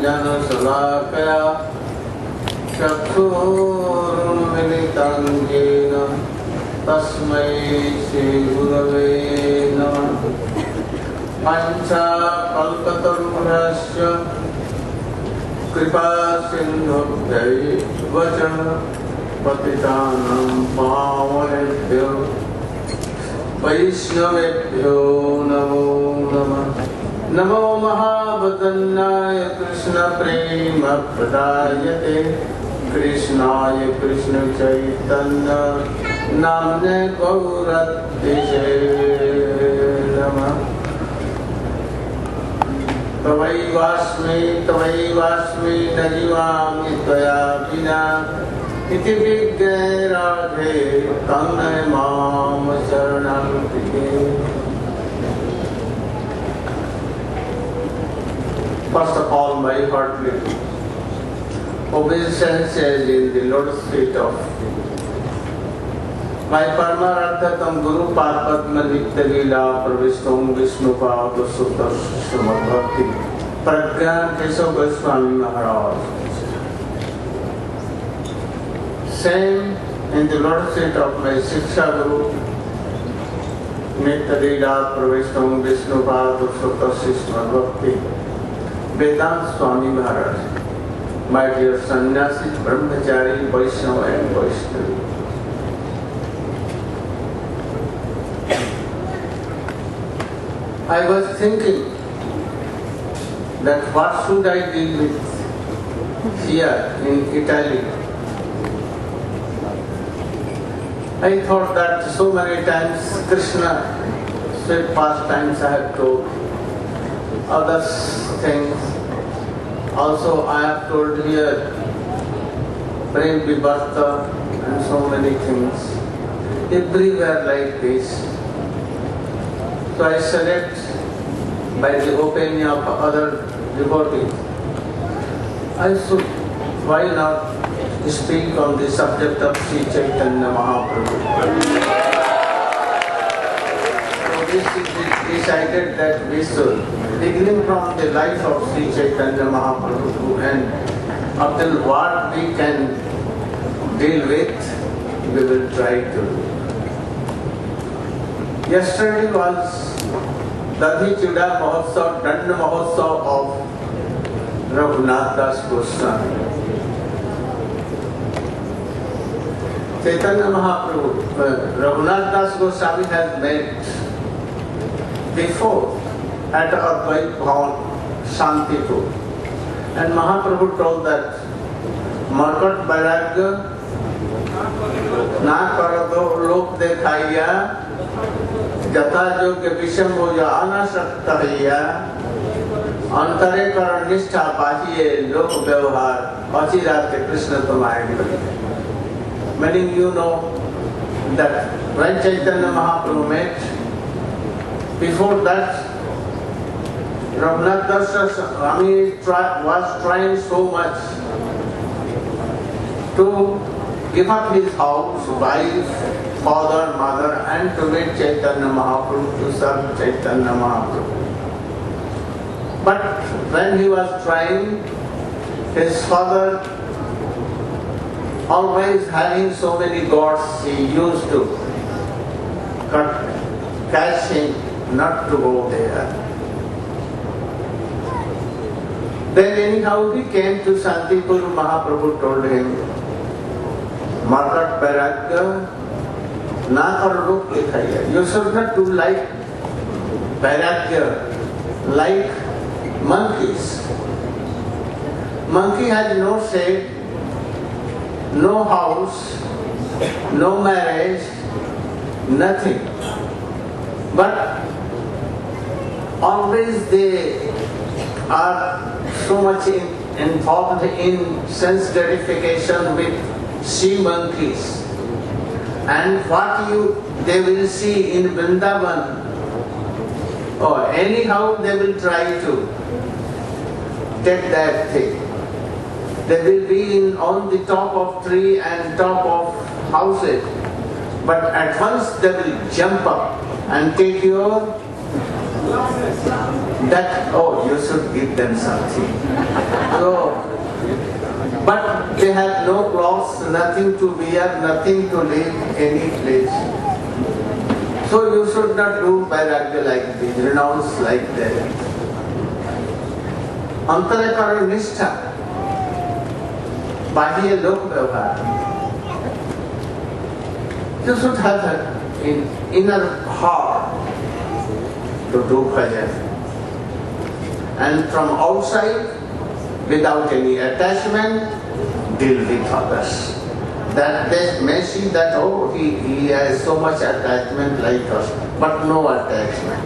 ज्ञानशलाकया चक्षुरुन्मिलितं येन तस्मै श्रीगुरवे नमः। पञ्चाकल्पतरुभ्यश्च कृपासिन्धुभ्यैव च पतितानां पावनेभ्यो वैष्णवेभ्यो नमो नमः। नमो महावदन्नाय कृष्णप्रेमप्रदायते कृष्णाय कृष्णचैतन्य नाम्ने गौरतिसे नमः। तवैवास्मि न जीवामि त्वया विना इति विज्ञे राधे तन्मय मां शरणं प्रपद्ये। First of all, my heartly obeisances in the lotus feet of my Paramarthatam Guru Padma Nitya Leela Pravistum Vishnupad Sutta Srimad Bhakti Pragyan Kesava Swami Maharaj. Same in the lotus feet of my Shiksha Guru Nitya Leela Pravistum Vishnupad Sutta Srimad Bhakti Vedant Swami Maharaj, my dear Sannyasi, Brahmachari, Vaishnava and Vaishnavi. I was thinking that what should I deal with here in Italy. I thought that so many times Krishna sweet pastimes I have told, other things. Also I have told here Prem Vivarta and so many things. Everywhere like this. So I select by the opinion of other devotees. I should, why not speak on the subject of Sri Chaitanya Mahaprabhu. So this is decided that we should, beginning from the life of Sri Chaitanya Mahaprabhu and up till what we can deal with, we will try to. Yesterday was Dadhi Chuda Mahotsav, Danda Mahotsav of Raghunath Das Goswami. Chaitanya Mahaprabhu, Raghunath Das Goswami has met before at Advait Bhavan, Shantipur. And Mahaprabhu told that Markat Vairagya Na Karado Lok Dekhaiya Jata Jogya Visham Hoja Anasakta Hiya Antare Karan Nishtha Bahiye Lok Vyavhar Achirate Krishna Tamaya. Many of you know that when Chaitanya Mahaprabhu met, before that Raghunath Das Swami was trying so much to give up his house, wife, father, mother and to meet Chaitanya Mahaprabhu, to serve Chaitanya Mahaprabhu. But when he was trying, his father, always having so many gods, he used to catch him not to go there. Then anyhow he came to Shantipur. Mahaprabhu told him, Markat Vairagya Na Karlok Dekhaiya. You should not do like Vairagya, like monkeys. Monkey has no shade, no house, no marriage, nothing. But always they are so much involved in sense gratification with she monkeys. And what they will see in Vrindavan, or anyhow they will try to take that thing. They will be on the top of tree and top of houses, but at once they will jump up and take your that, oh, you should give them something. So But they have no clothes, nothing to wear, nothing to live any place. So you should not do vairagya like this, renounce like that. Antare karo nishtha, bahiye lok vyavhar. You should have an inner heart to do bhajan. And from outside, without any attachment, deal with others. That they may see that, oh, he has so much attachment like us, but no attachment.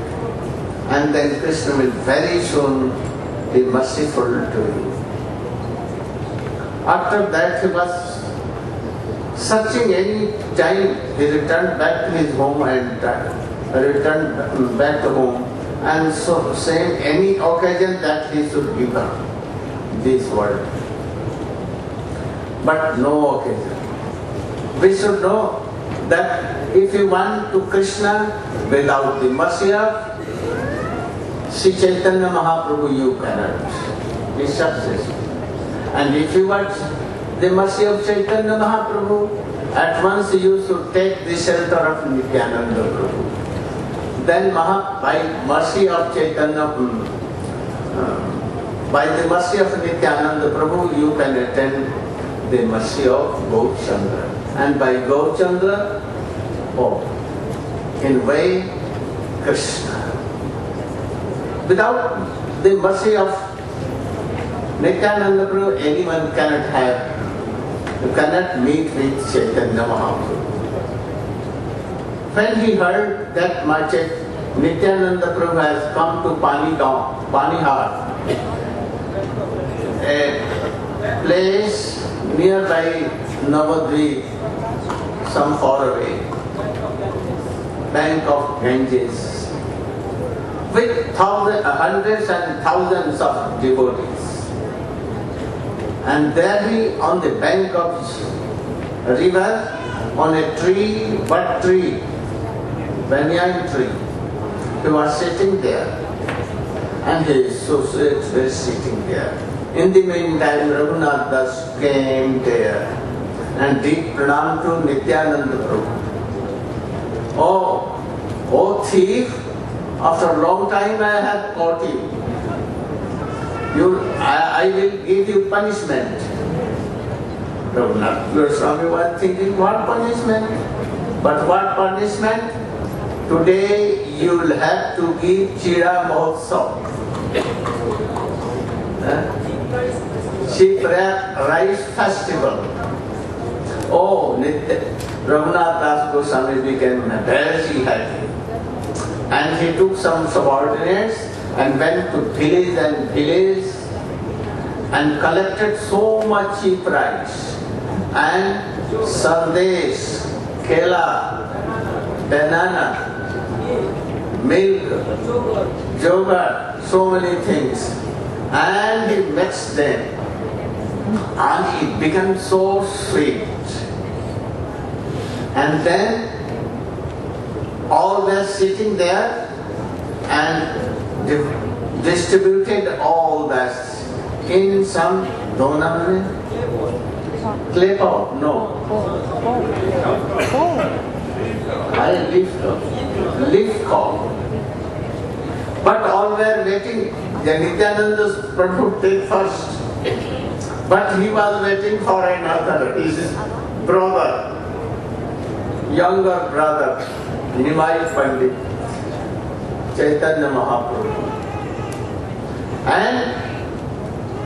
And then Krishna will very soon be merciful to you. After that he was searching any time, he returned back to his home and returned back to home, and so saying any occasion that he should give up this world. But no occasion. We should know that if you want to Krishna without the mercy of Sri Chaitanya Mahaprabhu, you cannot be successful. And if you want the mercy of Chaitanya Mahaprabhu, at once you should take the shelter of Nityananda Prabhu. Then by mercy of Chaitanya, by the mercy of Nityananda Prabhu, you can attain the mercy of Gaurachandra. And by Gaurachandra, in way, Krishna. Without the mercy of Nityananda Prabhu, anyone cannot have, you cannot meet with Chaitanya Mahaprabhu. When he heard that Nityananda Prabhu has come to Panihar, a place nearby Navadvip, some far away, bank of Ganges, with hundreds and thousands of devotees. And there he, on the bank of river, on a tree, banyan tree, he was sitting there, and his associates were sitting there. In the meantime, Raghunath Das came there and did pranam to Nityananda Prabhu. Oh thief, after a long time I have caught you. I will give you punishment. Raghunath Swami was thinking, what punishment? But what punishment? Today you will have to give Chira Mahotsav. Sheep rice festival. Raghunath Das Goswami became very happy. And he took some subordinates and went to village and collected so much cheap rice and sandesh, kela, banana, milk, yogurt, so many things. And he mixed them, and it became so sweet. And then all were sitting there and distributed all that in some clay pot, no. Leaf cup. But all were waiting. Nityananda Prabhu take first. But he was waiting for another, his brother, younger brother, Nimai Pandit, Chaitanya Mahaprabhu. And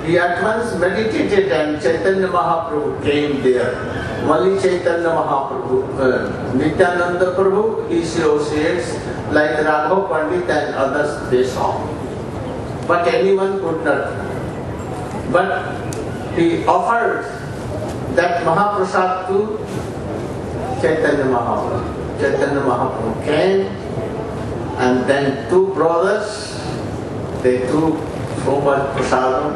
he at once meditated and Chaitanya Mahaprabhu came there. Only Chaitanya Mahaprabhu, Nityananda Prabhu, his associates like Raghav Pandit and others, they saw. But anyone could not. But he offered that Mahaprasad to Chaitanya Mahaprabhu. Chaitanya Mahaprabhu came, and then two brothers, they took so much prasadam,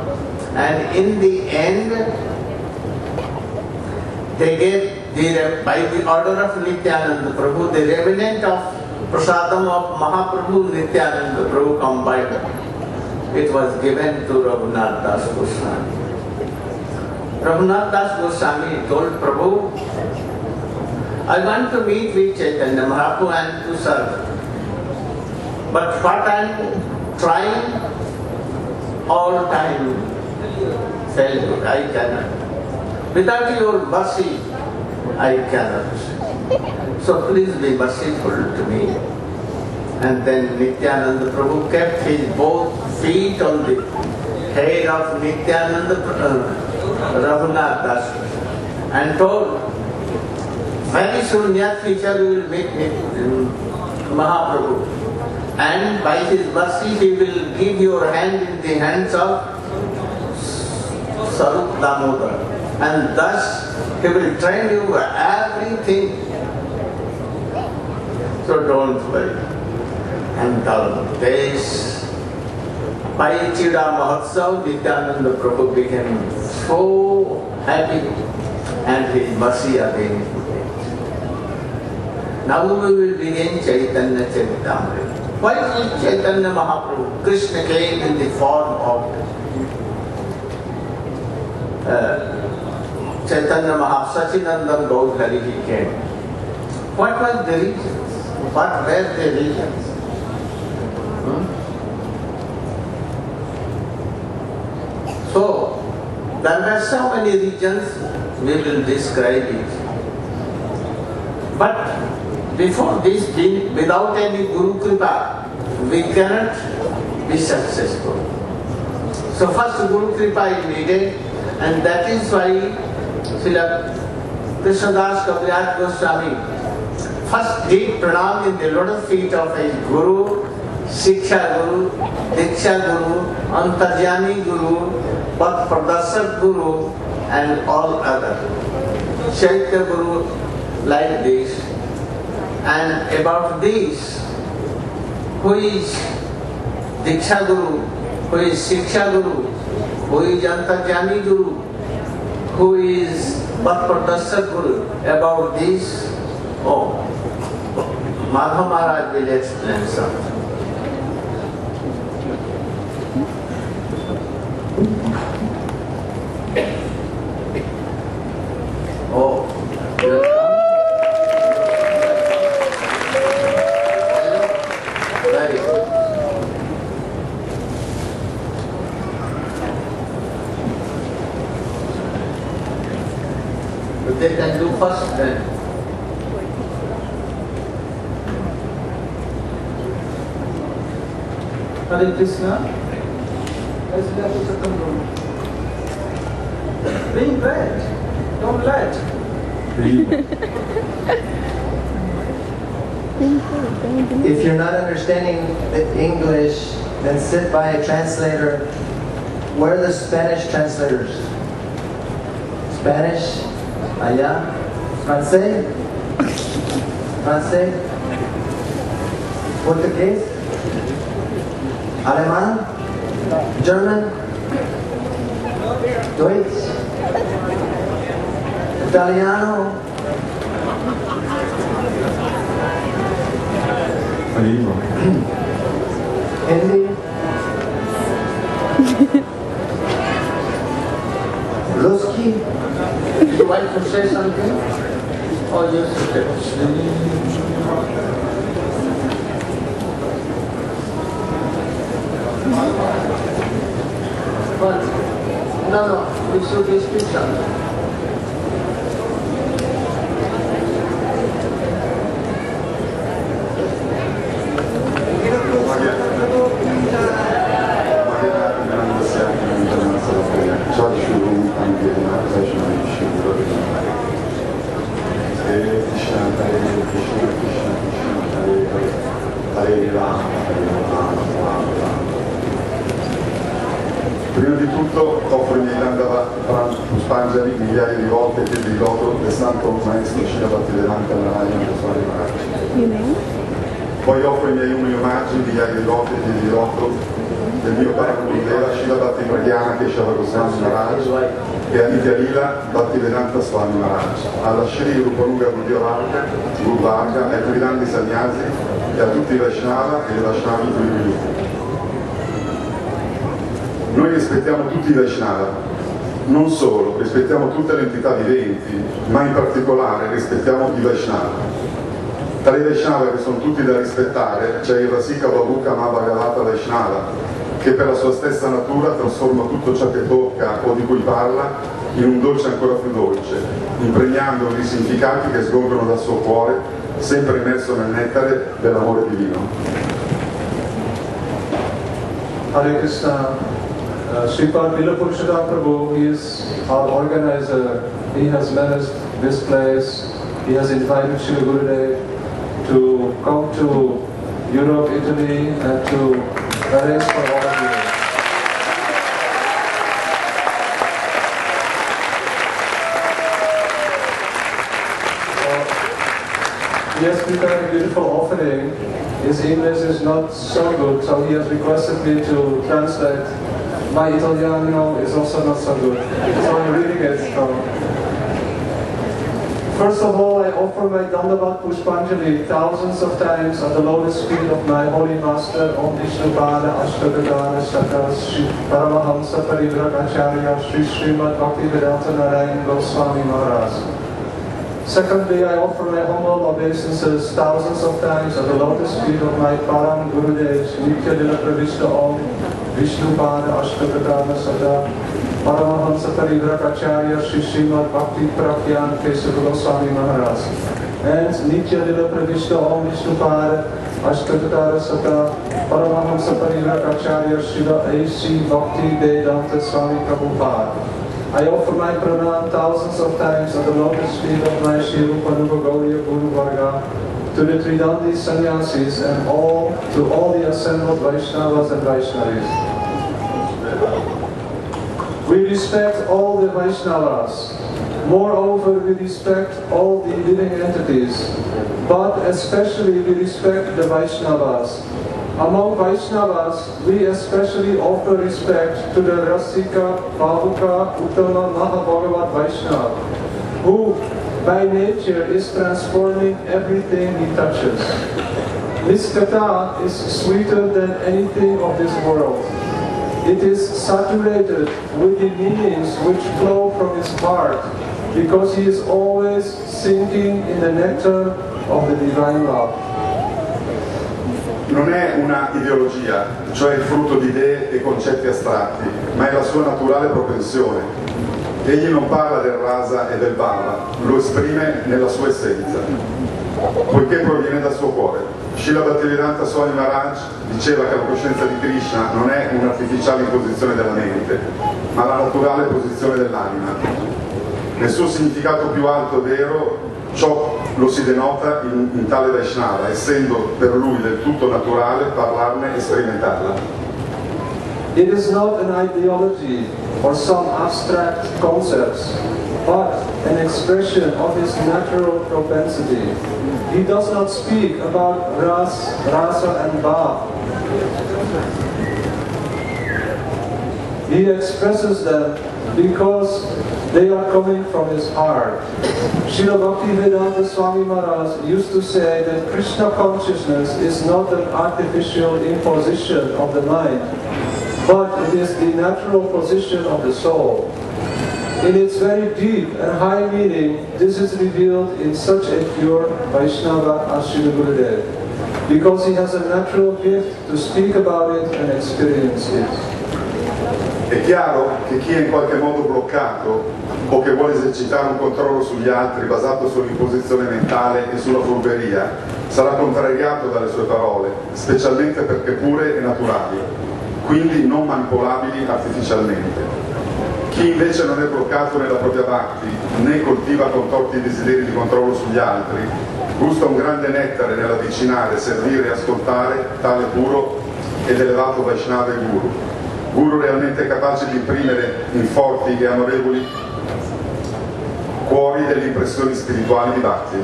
and in the end, they gave, by the order of Nityananda Prabhu, the remnant of prasadam of Mahaprabhu, Nityananda Prabhu combined. It was given to Raghunath Das Goswami. Raghunath Das Goswami told Prabhu, I want to meet with Chaitanya Mahaprabhu and to serve. But what I am trying all time failure, I cannot. Without your mercy, I cannot. So please be merciful to me. And then Nityananda Prabhu kept his both feet on the head of Nityananda Raghunath Das and told, very soon, near future, you will meet Mahaprabhu. And by his mercy, he will give your hand in the hands of Sarup Damodar. And thus, he will train you everything. So don't worry. And this, by Chida Mahotsav, Nityananda Prabhu became so happy and his mercy again. Now we will begin Chaitanya Charitamrita. Why is Chaitanya Mahaprabhu? Krishna came in the form of Chaitanya Mahaprabhu, Sachinandam Gaudhari, he came. What was the reasons? What were the reasons? So, there were so many reasons, we will describe it. But before this, without any Guru Kripa, we cannot be successful. So first Guru Kripa is needed, and that is why Srila Krishnadas Kaviraj Goswami first did pranam in the lotus feet of his Guru, Shiksha Guru, Diksha Guru, Antarjami Guru, Path Pradarshak Guru, and all other. Shaitya Guru, like this. And about this, who is Diksha Guru, who is Shiksha Guru, who is Antarjami Guru, who is Path Pradarshak Guru, about this, Madhava Maharaj will explain something. They can do first then. Hare Krishna. Bring bread. Don't let. If you're not understanding the English, then sit by a translator. Where are the Spanish translators? Spanish? Allá. Francés? Francés? Portugués? Alemán? German? Deutsch? Italiano? Hindi? Ruski? You want to say something? Or you But no, we should speak something. Prima di tutto offro i miei Pushpanjali migliaia di volte piedi di loto del Santo Maestro Srila Bhattivedanta Narayana Swami Maharaj. Poi offro i miei umili omaggi, migliaia di volte piedi di loto del mio Parampudeva Srila Bhattivedanta Keshava Goswami Maharaj e a Nitya Lila Bhattivedanta Swami Maharaj, alla Shri Rupanuga Gurudvarga, Guru Varga, ai più grandi sannyasi e a tutti i Vaishnava e le Vaishnavi più. Noi rispettiamo tutti i Vaishnava, Non solo, rispettiamo tutte le entità viventi, ma in particolare rispettiamo i Vaishnava. Tra i Vaishnava, che sono tutti da rispettare, c'è il Rasika Babuka Bhagavata Vaishnava, che per la sua stessa natura trasforma tutto ciò che tocca o di cui parla in un dolce ancora più dolce, impregnando di significati che sgorgano dal suo cuore, sempre immerso nel nettare dell'amore divino. Hare Krishna. Sripad Vilapurushottam Prabhu, he is our organizer. He has managed this place. He has invited Srila Gurudev to come to Europe, Italy, and to arrange for all of you. He has prepared a beautiful offering. His English is not so good, so he has requested me to translate. My Italiano is also not so good, so I'm reading it from. First of all, I offer my Dandavat Pushpanjali thousands of times at the lotus feet of my Holy Master, Om Vishnupada Ashtagadana Shaka Sri Paramahamsa Parivrakacharya Sri Srimad Bhaktivedanta Narayana Swami Maharaj. Secondly, I offer my humble obeisances thousands of times at the lotus feet of my Param Gurudev, Nitya Lila Pravishta Om Vishnupada Ashtagadana Sada Paramahamsa Parivrakacharya Sri Srimad Bhakti Prakyan Kesava Swami Maharaj. And Nitya Lila Pravishta Om Vishnupada Ashtagadana Sada Paramahamsa Parivrakacharya Srila A.C. Bhakti Vedanta Swami Prabhupada. I offer my pranam thousands of times at the lotus feet of my Shri Rupa Nuga Gauriya Guru Varga, to the Tridandi sannyasis and to all the assembled Vaishnavas and Vaishnavis. We respect all the Vaishnavas. Moreover, we respect all the living entities, but especially we respect the Vaishnavas. Among Vaishnavas, we especially offer respect to the Rasika, Bhavuka, Uttama, Mahabhagavat Vaishnava, who by nature is transforming everything he touches. His katha is sweeter than anything of this world. It is saturated with the meanings which flow from his heart, because he is always sinking in the nectar of the divine love. Non è una ideologia, cioè il frutto di idee e concetti astratti, ma è la sua naturale propensione. Egli non parla del rasa e del bhava, lo esprime nella sua essenza, poiché proviene dal suo cuore. Srila Bhaktivedanta Swami Maharaj diceva che la coscienza di Krishna non è un'artificiale imposizione della mente, ma la naturale posizione dell'anima. Nel suo significato più alto e vero, ciò lo si denota in tale Vaishnava, essendo per lui del tutto naturale parlarne e sperimentarla. It is not an ideology or some abstract concepts, but an expression of his natural propensity. He does not speak about rasa and bhava. He expresses them because they are coming from his heart. Srila Bhaktivedanta Swami Maharaj used to say that Krishna consciousness is not an artificial imposition of the mind, but it is the natural position of the soul. In its very deep and high meaning, this is revealed in such a pure Vaishnava as Srila Gurudev, because he has a natural gift to speak about it and experience it. È chiaro che chi è in qualche modo bloccato o che vuole esercitare un controllo sugli altri basato sull'imposizione mentale e sulla furberia sarà contrariato dalle sue parole, specialmente perché pure e naturali, quindi non manipolabili artificialmente. Chi invece non è bloccato nella propria bhakti, né coltiva contorti desideri di controllo sugli altri, gusta un grande nettare nell'avvicinare, servire e ascoltare tale puro ed elevato Vaishnava e Guru. Guru realmente capace di imprimere in forti e amorevoli cuori delle impressioni spirituali di bhakti.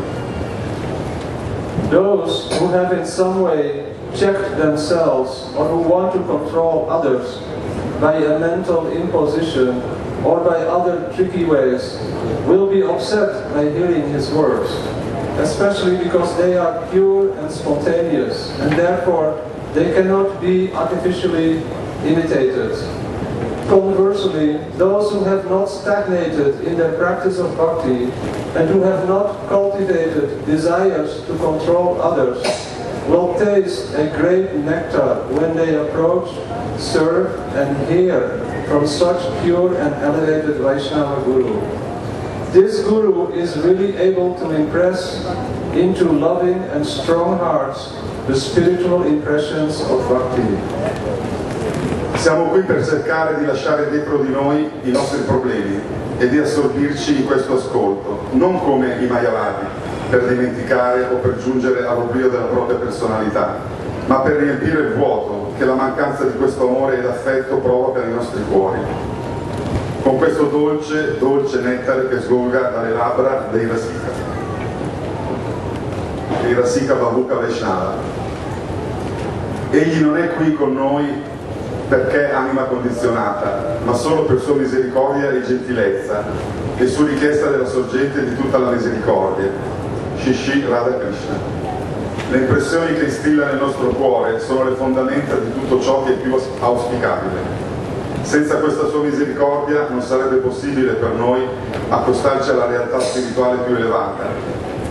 Those who have in some way checked themselves or who want to control others by a mental imposition or by other tricky ways will be upset by hearing his words, especially because they are pure and spontaneous, and therefore they cannot be artificially imitated. Conversely, those who have not stagnated in their practice of bhakti and who have not cultivated desires to control others will taste a great nectar when they approach, serve and hear from such pure and elevated Vaishnava Guru. This Guru is really able to impress into loving and strong hearts the spiritual impressions of bhakti. Siamo qui per cercare di lasciare dietro di noi i nostri problemi e di assorbirci in questo ascolto, non come i Mayavadi, per dimenticare o per giungere all'oblio della propria personalità, ma per riempire il vuoto che la mancanza di questo amore ed affetto provoca nei nostri cuori. Con questo dolce, dolce nettare che sgorga dalle labbra dei Rasika Babuka Vaishnava. Egli non è qui con noi perché anima condizionata, ma solo per sua misericordia e gentilezza, e su richiesta della sorgente di tutta la misericordia, Shri Radha Krishna. Le impressioni che instilla nel nostro cuore sono le fondamenta di tutto ciò che è più auspicabile. Senza questa sua misericordia non sarebbe possibile per noi accostarci alla realtà spirituale più elevata,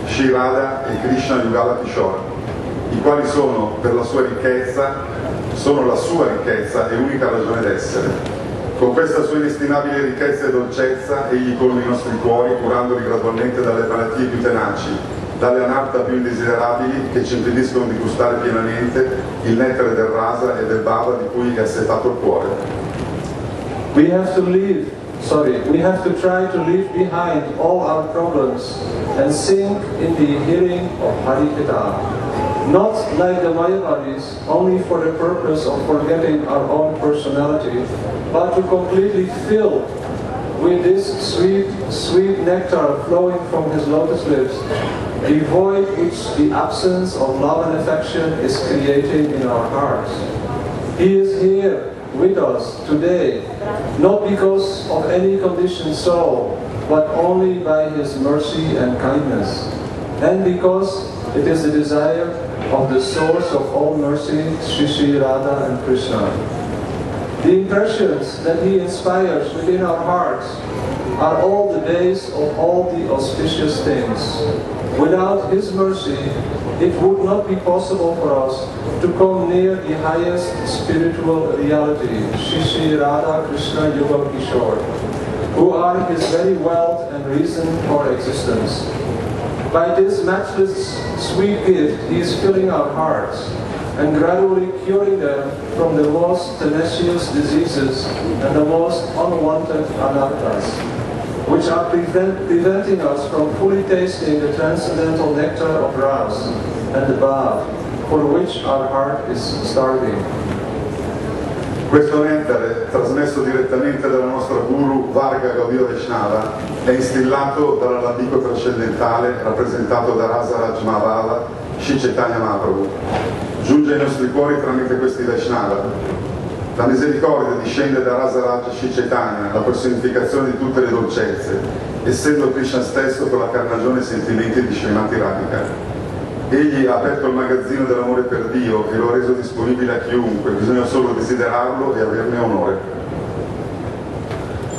Shri Radha e Krishna Yugala Kishore, i quali sono per la sua ricchezza, sono la sua ricchezza e unica ragione d'essere. Con questa sua inestimabile ricchezza e dolcezza egli colma i nostri cuori, curandoli gradualmente dalle malattie più tenaci, dalle anarta più indesiderabili che ci impediscono di gustare pienamente il nettare del rasa e del bhava di cui è assetato il cuore. We have to try to leave behind all our problems and sink in the hearing of Harikatha. Not like the Mayavadis, only for the purpose of forgetting our own personality, but to completely fill with this sweet, sweet nectar flowing from his lotus lips, a void which the absence of love and affection is creating in our hearts. He is here with us today, not because of any conditioned soul, but only by his mercy and kindness, and because it is the desire of the source of all mercy, Shri Radha and Krishna. The impressions that he inspires within our hearts are all the base of all the auspicious things. Without his mercy, it would not be possible for us to come near the highest spiritual reality, Shri Radha Krishna Yugal Kishore, who are his very wealth and reason for existence. By this matchless sweet gift, he is filling our hearts and gradually curing them from the most tenacious diseases and the most unwanted anarthas, which are preventing us from fully tasting the transcendental nectar of Ras and the Bhav, for which our heart is starving. Questo nettare, trasmesso direttamente dalla nostra Guru Varga Gaudiya Vaishnava, è instillato dall'Alambico trascendentale rappresentato da Rasa Raj Mahabhava, Shri Chaitanya Mahaprabhu. Giunge ai nostri cuori tramite questi Vaishnava. La misericordia discende da Rasa Raj Shri Chaitanya, la personificazione di tutte le dolcezze, essendo Krishna stesso con la carnagione e sentimenti di Srimati Radhika. Egli ha aperto il magazzino dell'amore per Dio e lo ha reso disponibile a chiunque, bisogna solo desiderarlo e averne onore.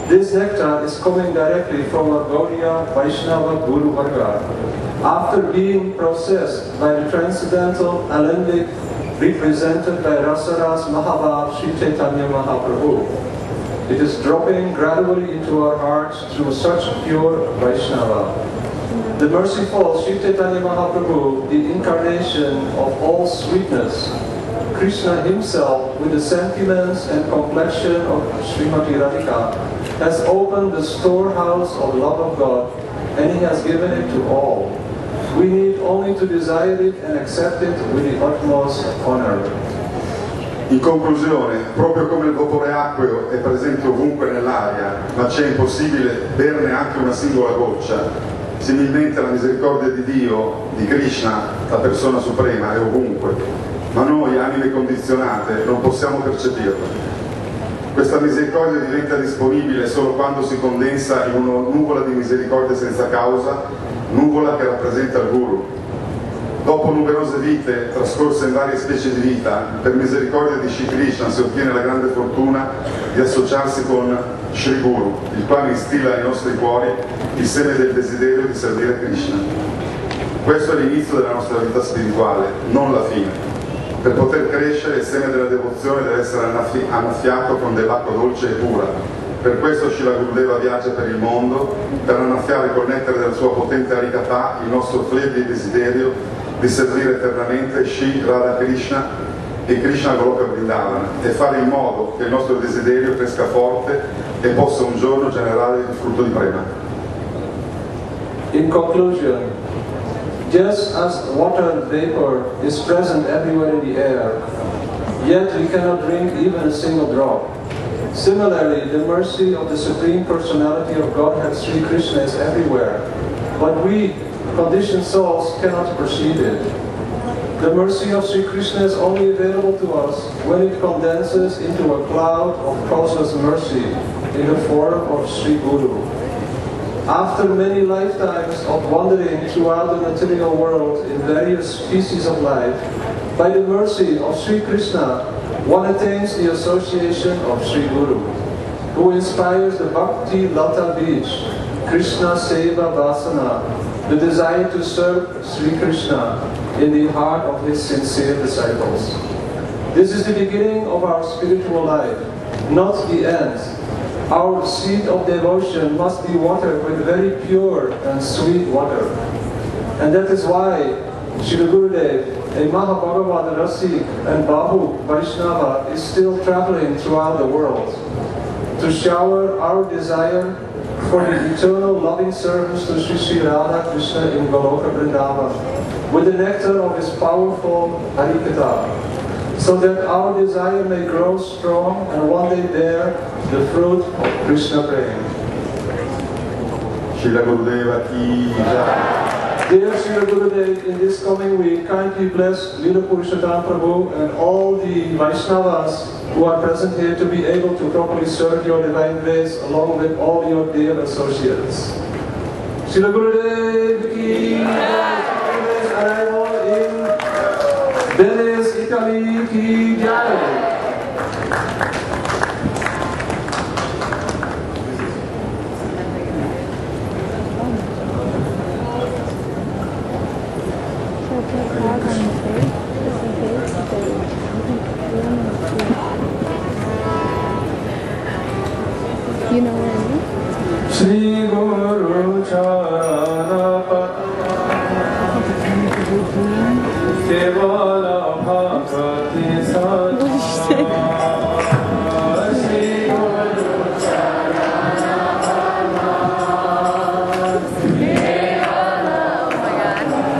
This nectar is coming directly from a Gaudiya Vaishnava Guru Varga, after being processed by the transcendental alembic represented by Rasaras Mahabhav Sri Chaitanya Mahaprabhu. It is dropping gradually into our hearts through such pure Vaishnava. The merciful Sri Chaitanya Mahaprabhu, the incarnation of all sweetness, Krishna himself, with the sentiments and complexion of Srimati Radhika, has opened the storehouse of love of God, and he has given it to all. We need only to desire it and accept it with the utmost honor. In conclusione, proprio come il vapore acqueo è presente ovunque nell'aria, ma c'è impossibile berne anche una singola goccia, similmente la misericordia di Dio, di Krishna, la persona suprema, è ovunque, ma noi, anime condizionate, non possiamo percepirla. Questa misericordia diventa disponibile solo quando si condensa in una nuvola di misericordia senza causa, nuvola che rappresenta il Guru. Dopo numerose vite trascorse in varie specie di vita, per misericordia di Shri Krishna si ottiene la grande fortuna di associarsi con Shri Guru, il quale instilla nei nostri cuori il seme del desiderio di servire Krishna. Questo è l'inizio della nostra vita spirituale, non la fine. Per poter crescere il seme della devozione deve essere annaffiato con dell'acqua dolce e pura. Per questo Srila Gurudeva viaggia per il mondo, per annaffiare col nettare della sua potente Harikatha il nostro flebile desiderio di servire eternamente Shri Radha Krishna e Krishna Goloka Vrindavana e fare in modo che il nostro desiderio cresca forte e possa un giorno generare il frutto di prema. In conclusion, just as water vapor is present everywhere in the air, yet we cannot drink even a single drop. Similarly, the mercy of the Supreme Personality of Godhead Sri Krishna is everywhere, but we, conditioned souls, cannot perceive it. The mercy of Sri Krishna is only available to us when it condenses into a cloud of causeless mercy in the form of Sri Guru. After many lifetimes of wandering throughout the material world in various species of life, by the mercy of Sri Krishna, one attains the association of Sri Guru, who inspires the Bhakti Lata Beach, Krishna Seva Vasana, the desire to serve Sri Krishna in the heart of his sincere disciples. This is the beginning of our spiritual life, not the end. Our seed of devotion must be watered with very pure and sweet water. And that is why Srila Gurudev, a Mahabhagavad Rasik and Bahu Vaishnava, is still traveling throughout the world to shower our desire for the eternal loving service to Sri Sri Radha Krishna in Goloka Vrindavan with the nectar of his powerful Harikatha, so that our desire may grow strong and one day bear the fruit of Krishna Prema. Srila Gurudeva Ki Jai. Dear Srila Gurudev, in this coming week, kindly bless Lila Purushottam Prabhu and all the Vaishnavas who are present here to be able to properly serve your divine grace along with all your dear associates. Srila Gurudev Ki Jai. Arrival in Venice, Italy Ki Jai. You know what I mean? Shri Guru Charana Kevala Bhakti Sadha. Shri Guru Charana Kevala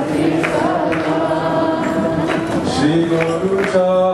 Bhakti Sadha. Shri Guru Charana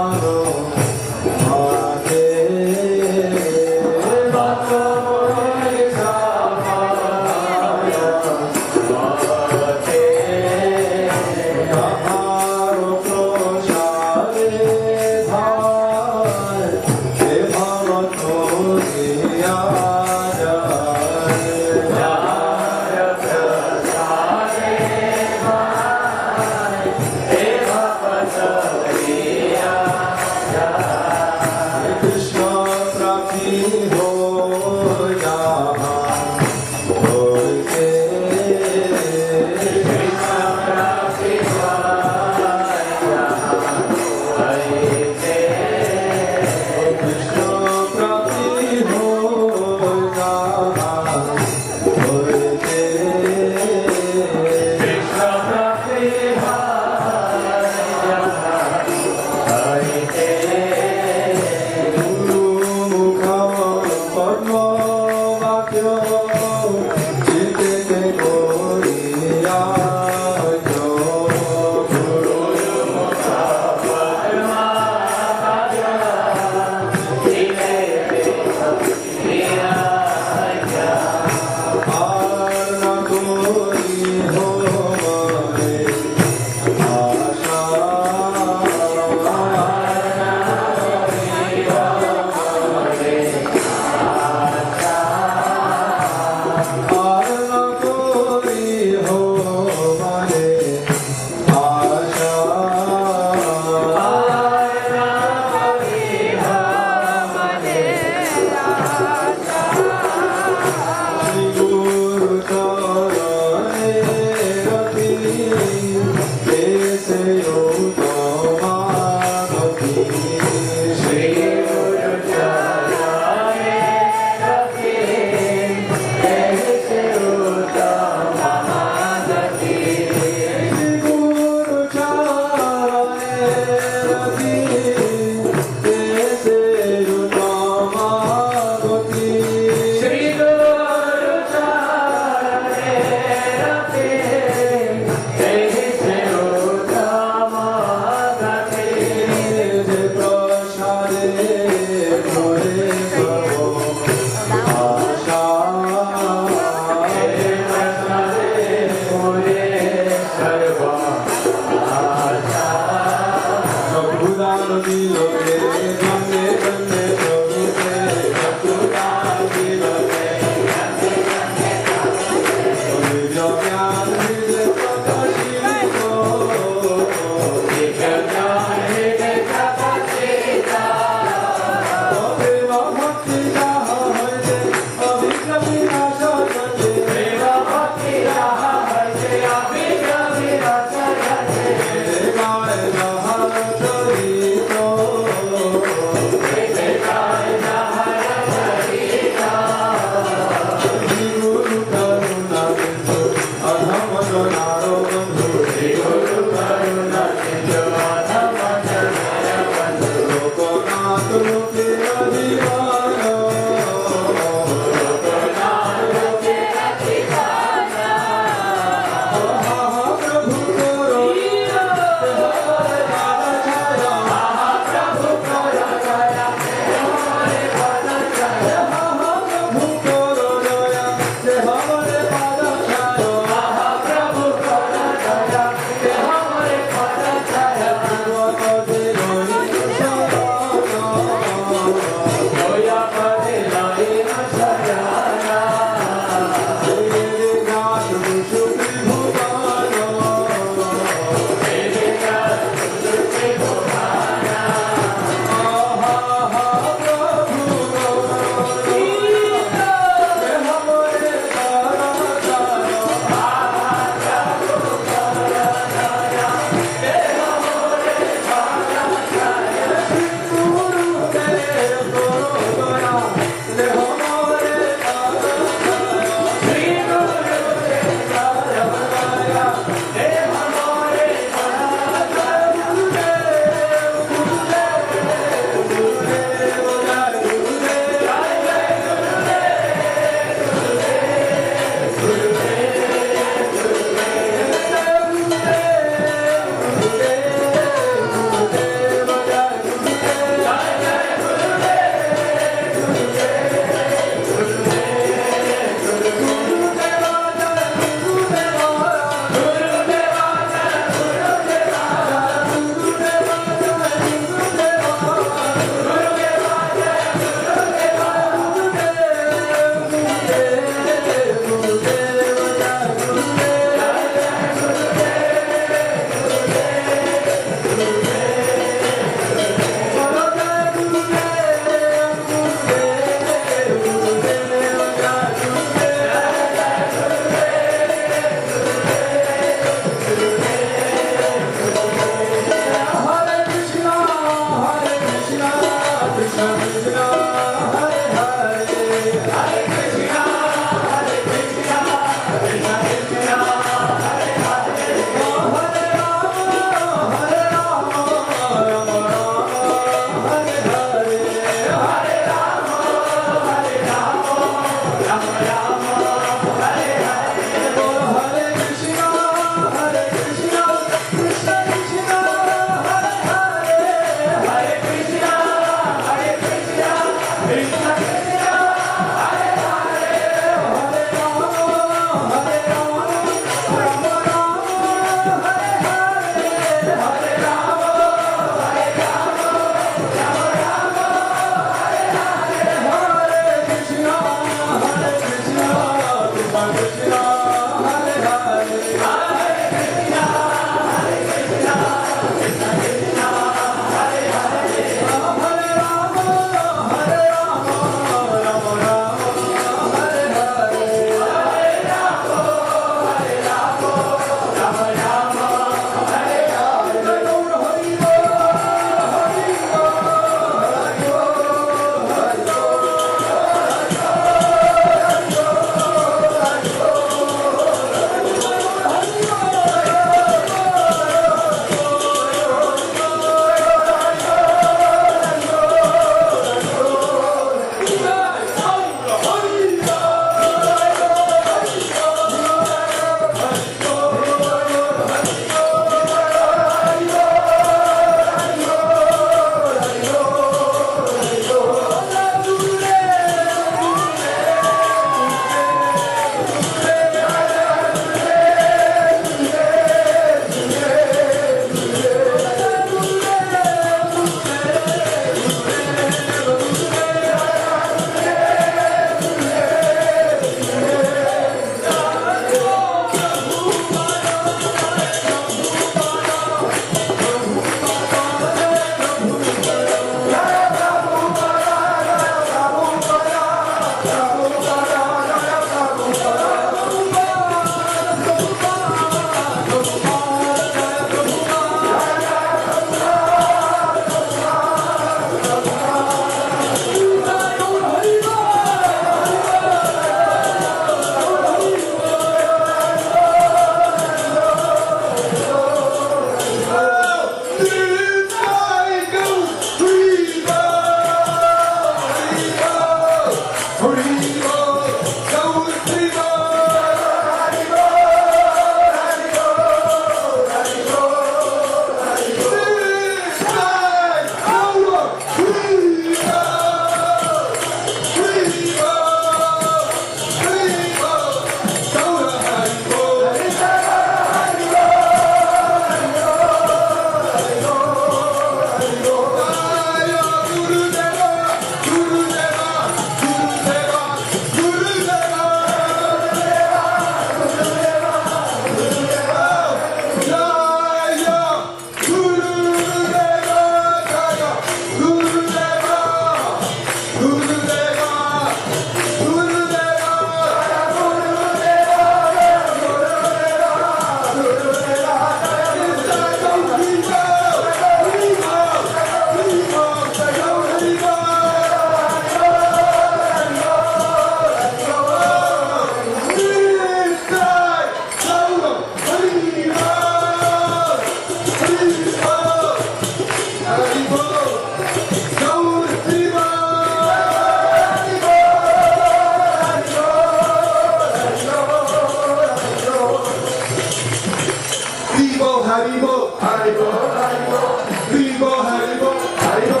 Haribo, Haribo, Haribo, Haribo, Haribo, Haribo,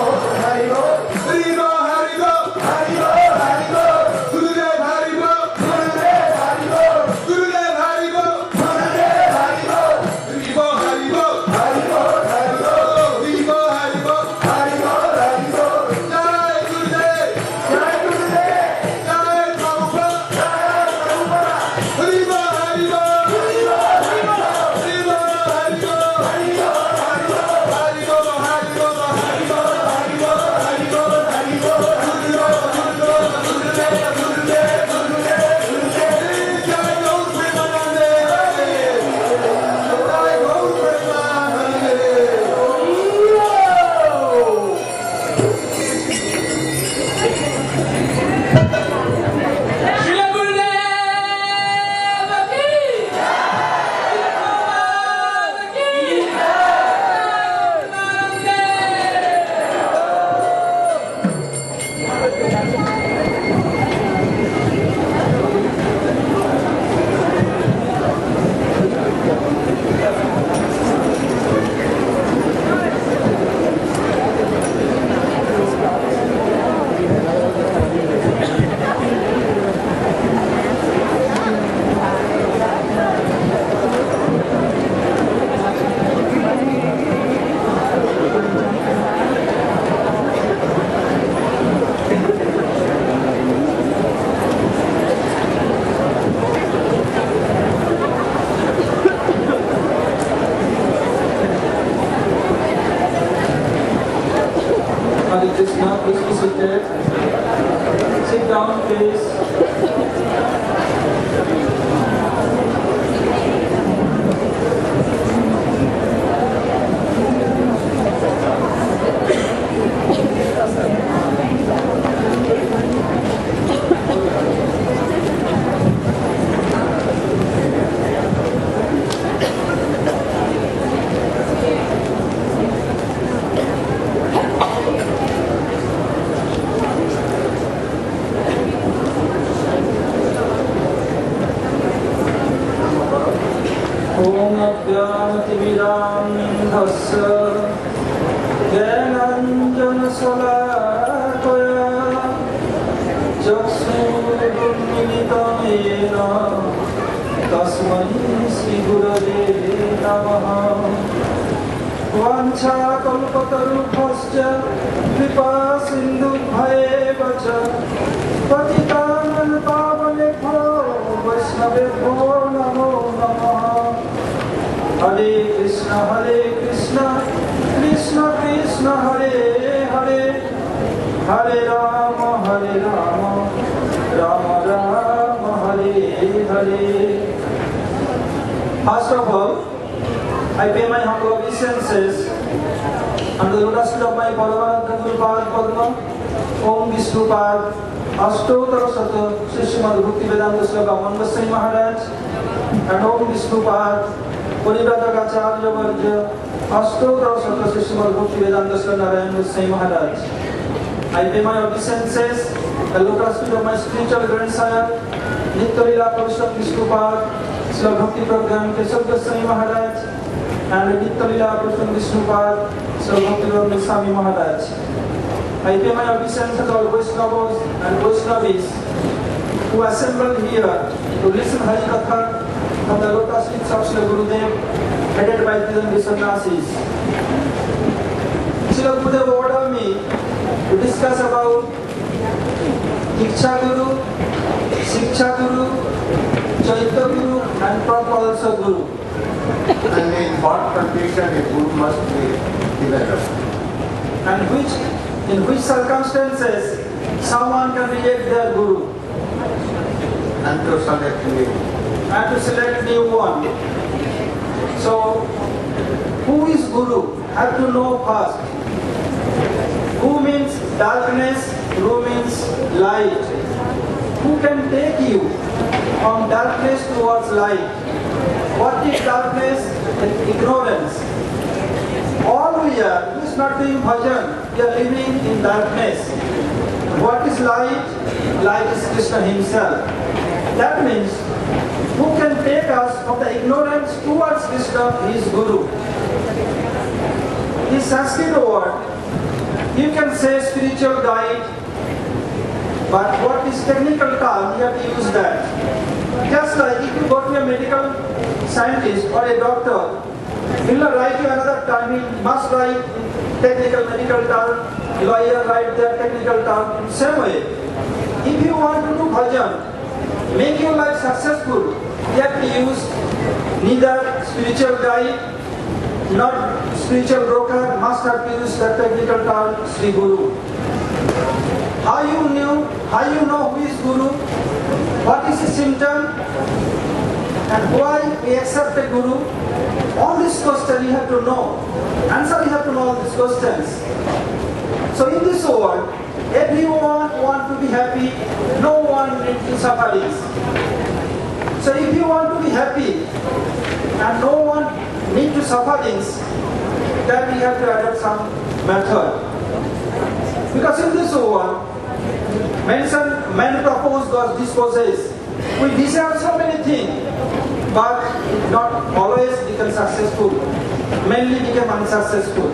Haribo, Haribo, Haribo, Haribo, Haribo, Gurudev Haribo, Gurudev Haribo, Gurudev Haribo, Gurudev Haribo, Haribo, Haribo, Haribo, Haribo, Haribo, Haribo, Haribo, Haribo, Jai Gurudev, Jai Gurudev, Jai Prabhupada, Jai Prabhupada, Haribo, Haribo, Haribo, Haribo, Haribo, Haribo, Haribo, Haribo, Haribo, Haribo, Haribo, Haribo, Haribo, Gurudev, Gurudev, Gurudev, Gurudev, Gurudev, Jai Gaur Premanande, Jai Gaur Premanande. Shri Gurudev ki Jai, Prabhupada ki Hare Krishna, please be seated. Sit down, please. Om Ajnanatimirandhasya Jnananjanasalakaya Chakshurunmilitam yena Tasmai Shri Gurave Namaha Vancha kalpatarubhasya Kripa sindhubhayeva cha Patitanam pavanebhyo Vaishnavebhyo namo namaha Hare Krishna, Krishna Krishna Hare Hare, Hare Rama, Rama Rama, Hare Hare. First of all, I pay my humble obeisances under the lotus feet of my Bhagavan Guru Padma, Om Vishnupad, Ashtottara Sata, Sri Srimad Bhakti Vedanta Sloka Manvasai Maharaj, and Om Vishnupad, Parivrata Varja, Ashtottara Sata, Sri Srimad Bhakti Vedanta Sloka Narayana Sai Maharaj. I pay my obeisances the lotus feet of my spiritual grandsire, Nitya Lila Prabhupada Vishnupad, Srila Bhakti Program Keshav Goswami Maharaj, and Nitya Lila Prabhupada Vishnupad, Srila Bhakti Program Swami Maharaj. I pay my obeisances to all Vaishnavas and Vaishnavis who assembled here to listen Hari Katha from the lotus feet of Srila Gurudev, headed by the Sannyasis. Srila Gurudev ordered me to discuss about Diksha Guru, Shiksha Guru, Chaitya Guru, and Prabhupada Guru. And in what condition a guru must be developed. And in which circumstances someone can reject their guru And to select new one. So, who is guru? Have to know first. Who means darkness, who means light. Who can take you from darkness towards light? What is darkness? Ignorance. All we are is not doing bhajan, we are living in darkness. What is light? Light is Krishna himself. That means, who can take us from the ignorance towards Krishna, his Guru. Sanskrit word, you can say spiritual guide, but what is technical term, you have to use that. Just like if you go to a medical scientist or a doctor, he will write you another term, he must write technical medical term, lawyer write the technical term. Same way, if you want to do bhajan, make your life successful, you have to use neither spiritual guide, not spiritual broker, must have to use the technical term Sri Guru. How you know who is Guru? What is his symptom? And why we accept a Guru? All these questions you have to know. Answer you have to know all these questions. So in this world, everyone wants to be happy, no one needs sufferings. So if you want to be happy and no one need to sufferings, then we have to adopt some method. Because in this world, men propose, God disposes. We desire so many things, but not always become successful. Mainly become unsuccessful.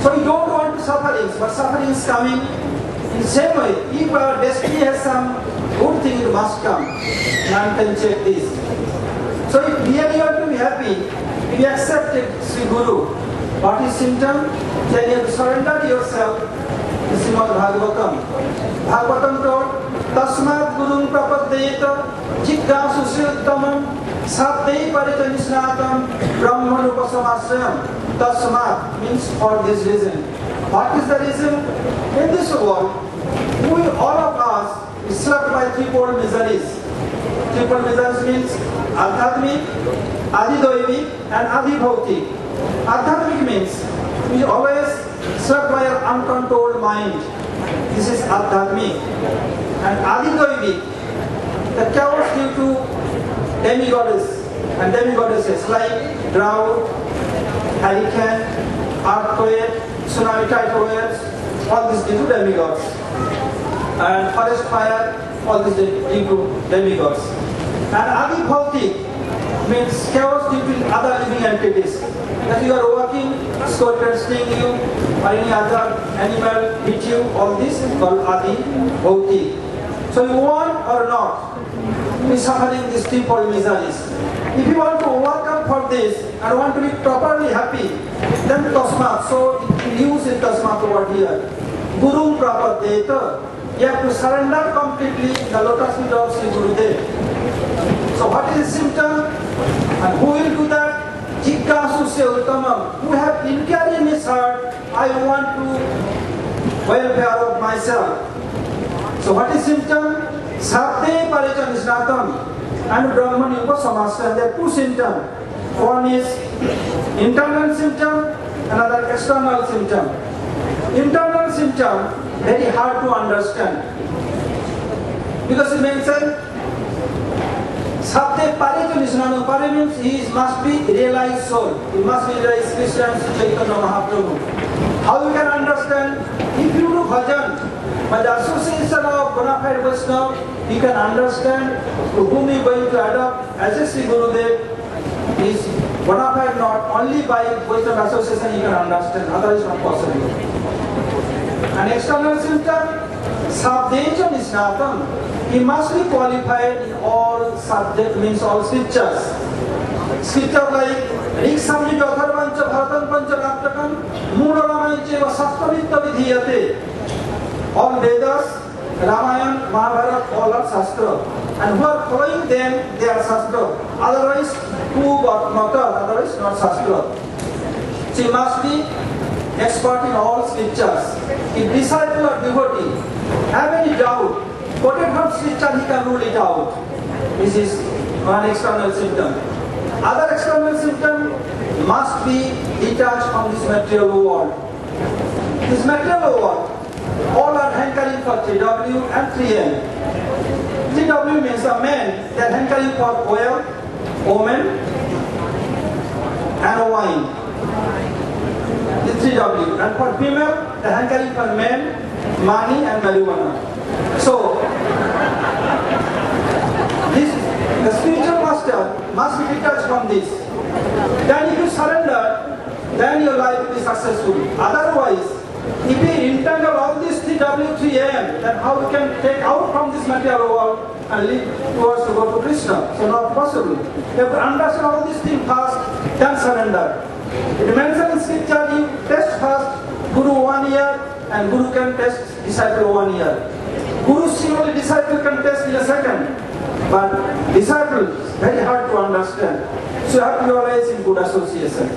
So we don't want sufferings, but suffering is coming. In the same way, if our destiny has some good thing, it must come. None can check this. So if really want to be happy, we accept it, Sri Guru. What is symptom? Then you have to surrender yourself. This is not Bhagavatam. Bhagavatam told, Tasmat Gurung Prapadeta, Jigdasu Srittamam, Sattei Parita Nisnatam, Brahman Upasamasayam. Tasmat means for this reason. What is the reason? In this world, we all of us is struck by threefold miseries. Threefold miseries means Adhyatmic, Adidaivic and Adibhautik. Adhyatmic means we always struck by an uncontrolled mind. This is Adhyatmic. And Adidaivic, the chaos due to demigoddess and demigoddesses like drought, hurricane, earthquake, tsunami tidal waves, all this due to demigods. And forest fire, all this due to demigods. And Adibhautik means chaos due to other living entities. That you are walking, scorpion sting you, or any other animal hit you, all this is called Adibhautik. So you want or not, be suffering these threefold miseries. If you want to overcome for this and want to be properly happy, then Tasmat, so use it Tasmat over here. Guru Prapadeta, you have to surrender completely the lotus feet of Sri Gurudev. So what is the symptom? And who will do that? Jigdasu se uttamam, who have inquiry in his heart, I want to welfare of myself. So what is symptom? Sattei Parita Nisnatam and Brahman Upasamasya. There are two symptoms. One is internal symptom, another external symptom. Internal symptom, very hard to understand. Because it mentioned Sattei Parita Nisnatam. Pari means he must be realized soul. He must be realized Christian Chaitanya Mahaprabhu. How you can understand? If you do bhajan, by the association of bona fide Vaishnava, you can understand to whom you are going to adopt as a Sri Gurudev is bona fide, not only by Vaishnava association you can understand, otherwise not possible. An external symptom, Sabdeja Nisnatam, he must be qualified in all subject, means all scriptures. Scripture like Rik Samhita Atharvancha Bharatan Pancha Naptakam Mula Ramayana Sastravitta Vidhiyate. All Vedas, Ramayana, Mahabharata, all are Shastra. And who are following them, they are Shastra. Otherwise, who got not, otherwise not Shastra. So he must be expert in all scriptures. If disciple or devotee have any doubt, quoted from scripture, he can rule it out. This is one external symptom. Other external symptom must be detached from this material world. This material world, all are hankering for 3W and 3M. 3W means a man, they are hankering for oil, woman, and wine. This 3W. And for female, they are hankering for men, money, and marijuana. So, the spiritual master must be detached from this. Then if you surrender, then your life will be successful. Otherwise, if we entangle all these three W3M, then how we can take out from this material world and lead towards to go to Krishna? So not possible. You have to understand all these things first, then surrender. It mentions in scripture, you test first Guru 1 year and Guru can test disciple 1 year. Guru see only disciple can test in a second. But disciple is very hard to understand. So you have to be always in good association.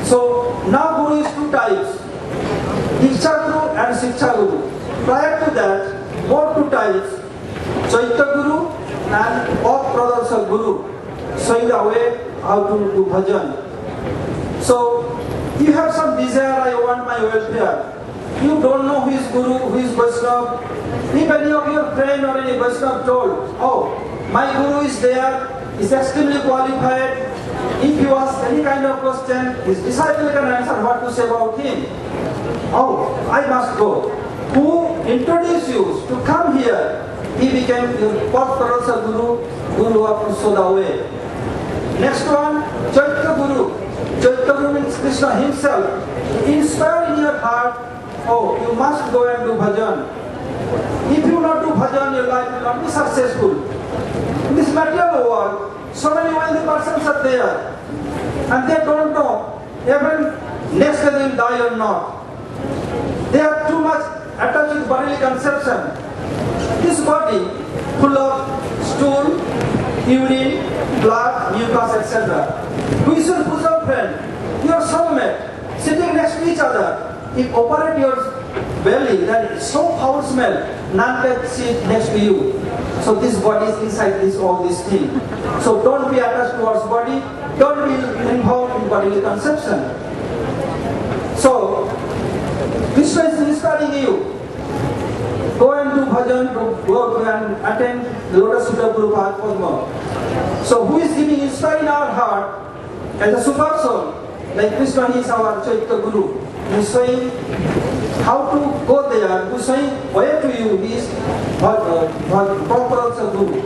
So now Guru is two types, Diksha Guru and Shiksha Guru. Prior to that, both two types, Chaitya Guru and Auth Pradharshak Guru, showing the way how to do bhajan. So you have some desire, I want my welfare. You don't know who is Guru, who is Vaishnava. If any of your friend or any Vaishnava told, oh, my Guru is there, is extremely qualified. If you ask any kind of question, his disciple can answer what to say about him. Oh, I must go. Who introduced you to come here? He became your Auth Pradharshak Guru, Guru of Pusoda way. Next one, Chaitya Guru. Chaitya Guru means Krishna himself. Inspire in your heart, oh, you must go and do bhajan. If you not do bhajan, your life will not be successful. In this material world, so many wealthy persons are there, and they don't know even next day they will die or not. They are too much attached with bodily conception. This body, full of stool, urine, blood, mucus, etc. We should put our friend, your soulmate, sitting next to each other. If operate your belly, then it's so foul smell, none can sit next to you. So this body is inside this all these things. So don't be attached towards body, don't be involved in bodily conception. So Krishna is inspiring you. Go and do bhajan, go and attend the lotus feet of Guru Padma. So who is giving inspiring our heart as a super soul? Like Krishna is our Chaitya Guru. He is showing how to go there, he is showing where to you, he is proper Guru.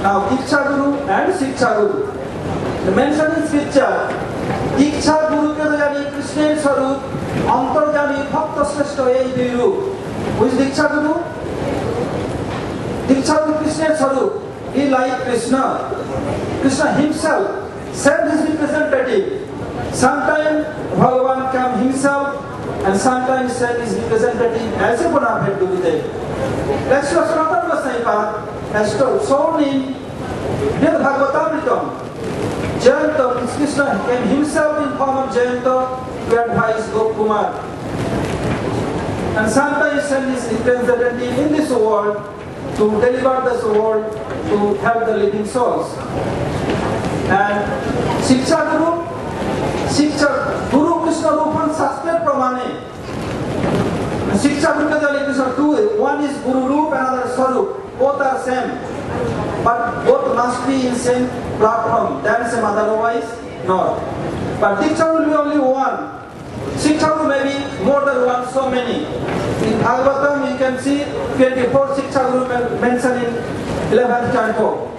Now Diksha Guru and Shiksha Guru. The mention in scripture, Diksha Guru ke jani Krishna Swarup, Antarjani Bhakta Shrestha ei Viru. Who is Diksha Guru? Diksha Guru Krishna Swarup. He like Krishna. Krishna himself sent his representative. Sometimes Bhagavan came himself and sometimes sent his representative as a bona fide Gurudev. Like Sri Sanatana Goswami has shown in Ved Bhagavatamritam. Jayanta, Krishna came himself in form of Jayanta to advise Gopkumar. And sometimes sent his representative in this world to deliver this world to help the living souls. And Shiksha Guru, Shiksha Guru Krishna Rupan Shastra Pramane. Shiksha Guru Krishna Krishna two, one is Guru Rup, another Swarup. Both are same, but both must be in same platform. Then same, otherwise not. But Diksha will be only one. Shiksha Guru may be more than one, so many. In Bhagavatam you can see 24 Shiksha Guru mentioned in 11th canto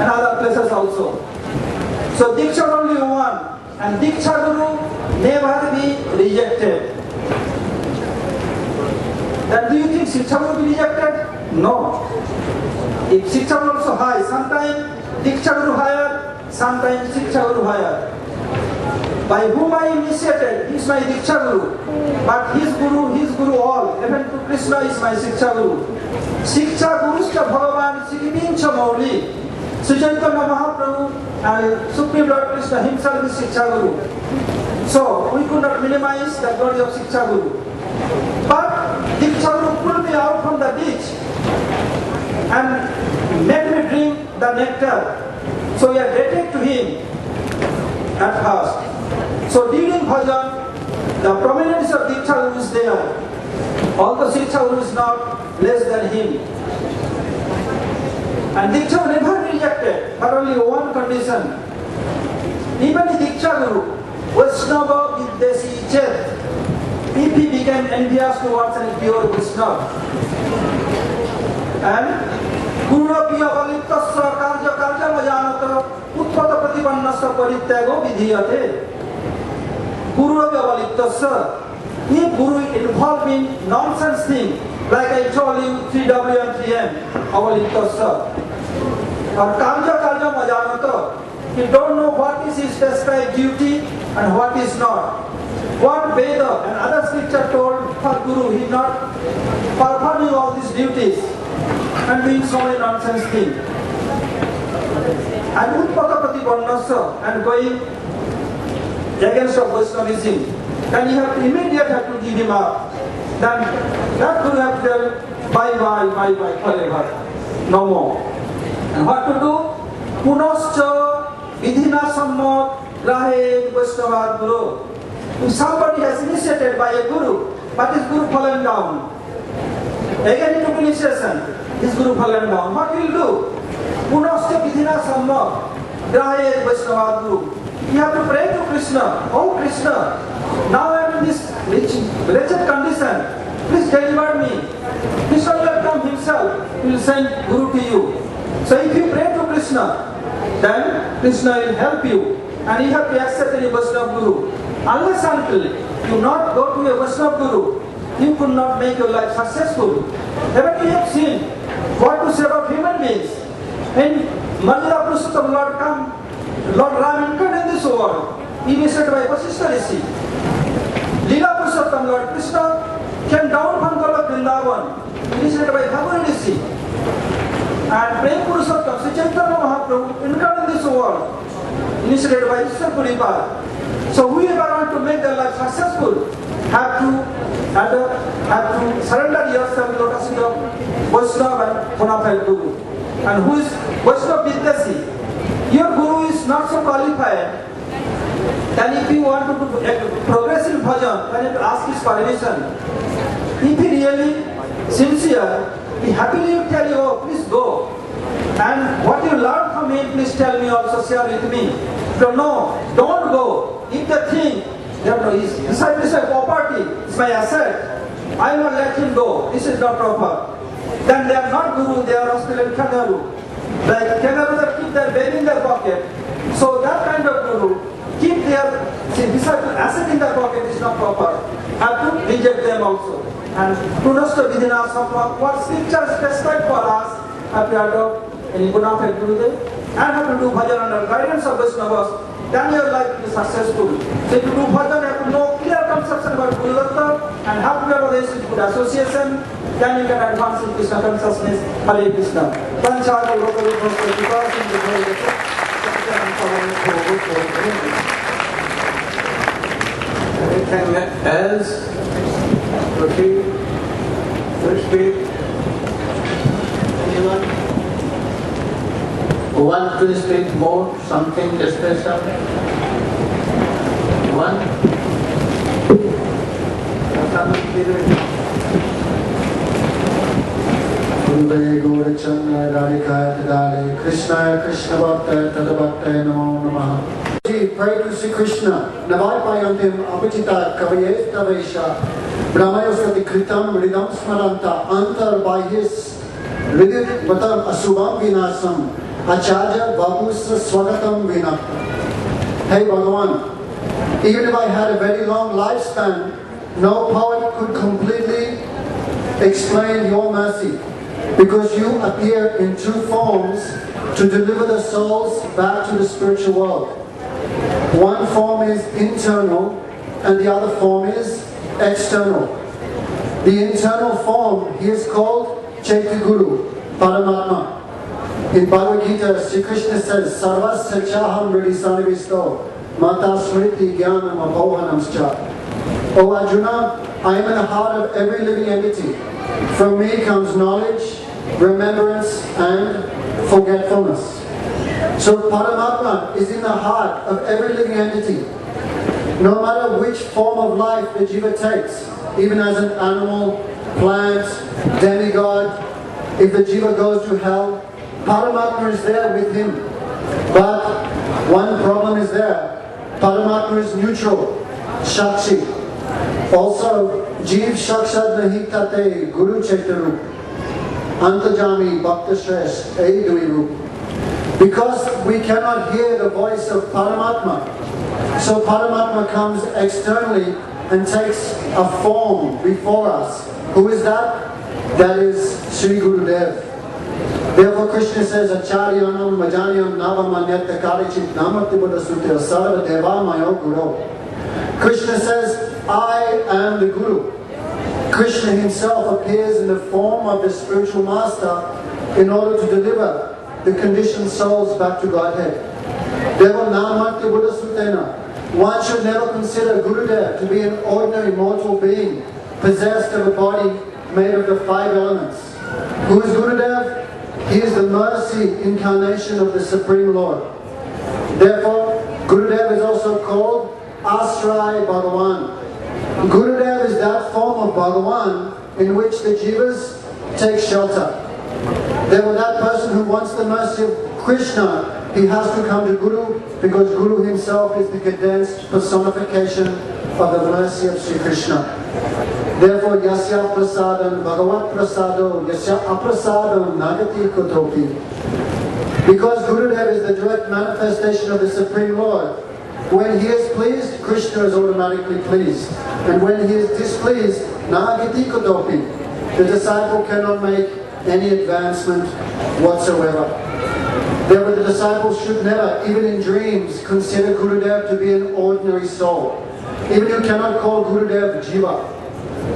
and other places also. So Diksha only one, and Diksha Guru never be rejected. Then do you think Shiksha Guru be rejected? No. If Shiksha Guru also high, sometimes Diksha Guru higher, sometimes Shiksha Guru higher. By whom I initiated, he is my Diksha Guru. But his Guru all, even to Krishna is my Shiksha Guru. Shiksha Guru is Bhagavan Srivimcha Mauli. Sri Chaitanya Mahaprabhu and Supreme Lord Krishna himself is Shiksha Guru. So we could not minimize the glory of Shiksha Guru. But Diksha Guru pulled me out from the ditch and made me drink the nectar. So we are indebted to him at first. So during bhajan, the prominence of Diksha Guru is there. Although Shiksha Guru is not less than him. And Diksha Guru never rejected, but only one condition. Even Diksha Guru, Vaishnava Vidyasi Chet, if he became envious towards an pure Vaishnava. And Guru Piya Valittasya Karja Karja Majanata Utpata Pratipannasya Parityago Vidhiyate. Guru Avaliptasa. If Guru involved in nonsense thing, like I told you 3W and 3M, Avaliptasa. Or Karja Majanato, he don't know what is his prescribed duty and what is not. What Veda and other scripture told for Guru, he is not performing all these duties and doing so many nonsense things. And Utpatapati Varnasa and going against of Vaishnavism, then you have to immediately have to give him up. Then that Guru have to tell bye, forever. No more. And what to do? Punoscha vidhina sammat grahe Vaishnava Guru. If somebody has initiated by a Guru, but his Guru fallen down, again he took initiation, his Guru fallen down, what will do? Punoscha vidhina sammat grahe Vaishnava Guru. You have to pray to Krishna. Oh Krishna, now I am in this wretched condition. Please deliver me. Krishna will come himself. He will send Guru to you. So if you pray to Krishna, then Krishna will help you. And you have to accept any Vaishnava Guru. Unless until you not go to a Vaishnava Guru, you could not make your life successful. Ever you have seen what to say about human beings. In Manjula Purushottam Lord come, Lord Ram incarnate in this world, initiated by Vasishtha Rishi. Leela Purushottam Lord Krishna came down from Golok Vrindavan, initiated by Bhagwan Rishi. And Prem Purushottam, Sri Chaitanya Mahaprabhu, incarnate in this world, initiated by Ishwar Puripal. So whoever want to make their life successful have to surrender yourself to the lotus feet of Vaishnava and bona fide Guru. And who is Vaishnava Vidyasi? Your Guru is not so qualified. Then if you want to do progress in bhajan, then you have to ask his permission. If he really sincere, he happily will tell you, oh, please go. And what you learn from him, please tell me also, share with me. So no, don't go. If they think, his disciple is my property, it's my asset, I will not let him go. This is not proper. Then they are not Guru, they are still in kangaroo. Like kangaroo that keep their baby in their pocket. So that kind of Guru, keep their disciple asset in their pocket is not proper. Have to reject them also. And Punasta Vidhina Samma, what scripture specified for us, have to adopt any bona fide Gurudev, and have to do bhajan under guidance of Vaishnavas, then your life will be successful. So if you do bhajan, you have to know clear conception about Guru Datta and have to have a relationship with association, then you can advance in Krishna consciousness. Hare Krishna. Panchara Loka Rupa because in the anything else? Proceed. Speak. Anyone? Who want to speak more? Something special? One? Gurudaya Gaurachandra Radhikaya Tadale Krishnaya Krishna Bhaktaya Tadabhaktaya Namo Namaha. Pray to Sri Krishna. Navai Payantim Apachita Kavaye Tavesha Brahmayosati Kritam Ridam Smaranta Antar by his Ridit Vatam Asubam Vinasam Acharya Babus Swagatam Vina. Hey Bhagavan, even if I had a very long lifespan, no poet could completely explain your mercy, because you appear in two forms to deliver the souls back to the spiritual world. One form is internal and the other form is external. The internal form he is called Chaitya-Guru, Paramatma. In Bhagavad Gita, Sri Krishna says, Sarvasya chaham hridisanivisto mata smriti jnanam apohanamscha. O Arjuna, I am in the heart of every living entity. From me comes knowledge, remembrance and forgetfulness. So Paramatma is in the heart of every living entity. No matter which form of life the jiva takes, even as an animal, plant, demigod, if the jiva goes to hell, Paramatma is there with him. But one problem is there. Paramatma is neutral, Shakshi. Also, Jeev Shakshad Nahitate Guru Chaitaru Antajami Bhakta Shresh Eiduiru. Because we cannot hear the voice of Paramatma, So Paramatma comes externally and takes a form before us. Who is that? That is Sri Gurudev. Therefore Krishna says, Acharyanam Majanyam Navamanyata Karichit Namati Buddha Sutya Sarva Deva Mayo Guru. Krishna says, I am the Guru. Krishna himself appears in the form of the spiritual master in order to deliver the conditioned souls back to Godhead. Therefore, Namati Buddha Sutena. One should never consider Gurudev to be an ordinary mortal being possessed of a body made of the 5 elements. Who is Gurudev? He is the mercy incarnation of the Supreme Lord. Therefore, Gurudev is also called Asray Bhagavan. Gurudev is that form of Bhagavan in which the jivas take shelter. Therefore, that person who wants the mercy of Krishna, he has to come to Guru, because Guru himself is the condensed personification of the mercy of Sri Krishna. Therefore, Yasya Prasadam Bhagavat Prasado Yasya Aprasadam Nagati Kotopi. Because Gurudev is the direct manifestation of the Supreme Lord, when he is pleased, Krishna is automatically pleased. And when he is displeased, Nagati Kotopi, the disciple cannot make any advancement whatsoever. Therefore, the disciples should never, even in dreams, consider Gurudev to be an ordinary soul. Even you cannot call Gurudev Jiva.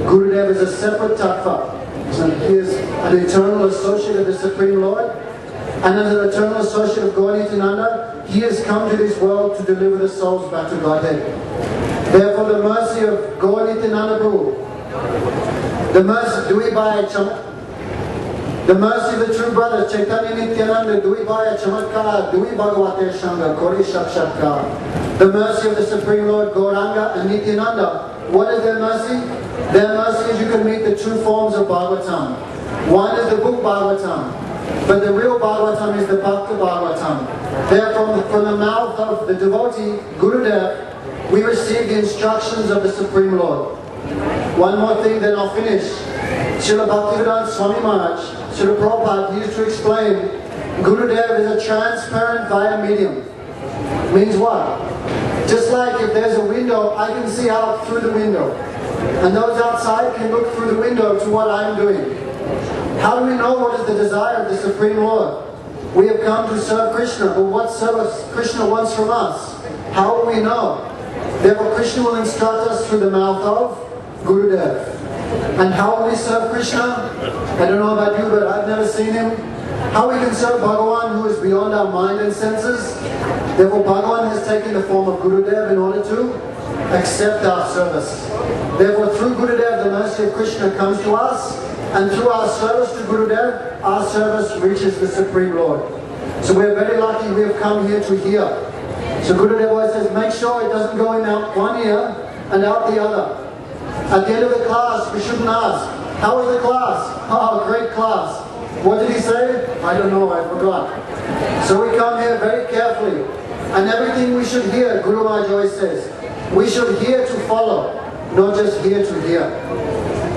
Gurudev is a separate tattva. So he is an eternal associate of the Supreme Lord. And as an eternal associate of Gaur Nityananda, he has come to this world to deliver the souls back to Godhead. Therefore, the mercy of Gaur Nityananda Prabhu, the mercy, the mercy of the true brothers, Chaitanya Nityananda, Duibhaya Chamatkar, Dui Bhagavate Shanga, Kori Shakshatkar. The mercy of the Supreme Lord, Gauranga and Nityananda. What is their mercy? Their mercy is you can meet the true forms of Bhagavatam. One is the book Bhagavatam, but the real Bhagavatam is the Bhakta Bhagavatam. Therefore, from the mouth of the devotee, Gurudev, we receive the instructions of the Supreme Lord. One more thing, then I'll finish. Srila Bhaktivedanta Swami Maharaj, Srila Prabhupada used to explain, Gurudev is a transparent via medium. Means what? Just like if there's a window, I can see out through the window. And those outside can look through the window to what I'm doing. How do we know what is the desire of the Supreme Lord? We have come to serve Krishna, but what service Krishna wants from us? How will we know? Therefore, Krishna will instruct us through the mouth of Gurudev. And how will we serve Krishna? I don't know about you, but I've never seen him. How we can serve Bhagavan, who is beyond our mind and senses? Therefore, Bhagavan has taken the form of Gurudev in order to accept our service. Therefore, through Gurudev, the mercy of Krishna comes to us, and through our service to Gurudev, our service reaches the Supreme Lord. So we're very lucky we have come here to hear. So Gurudev always says, make sure it doesn't go in out one ear and out the other. At the end of the class, we shouldn't ask, how was the class? Oh, great class. What did he say? I don't know, I forgot. So we come here very carefully. And everything we should hear, Guru Maharaj always says, we should hear to follow, not just hear to hear.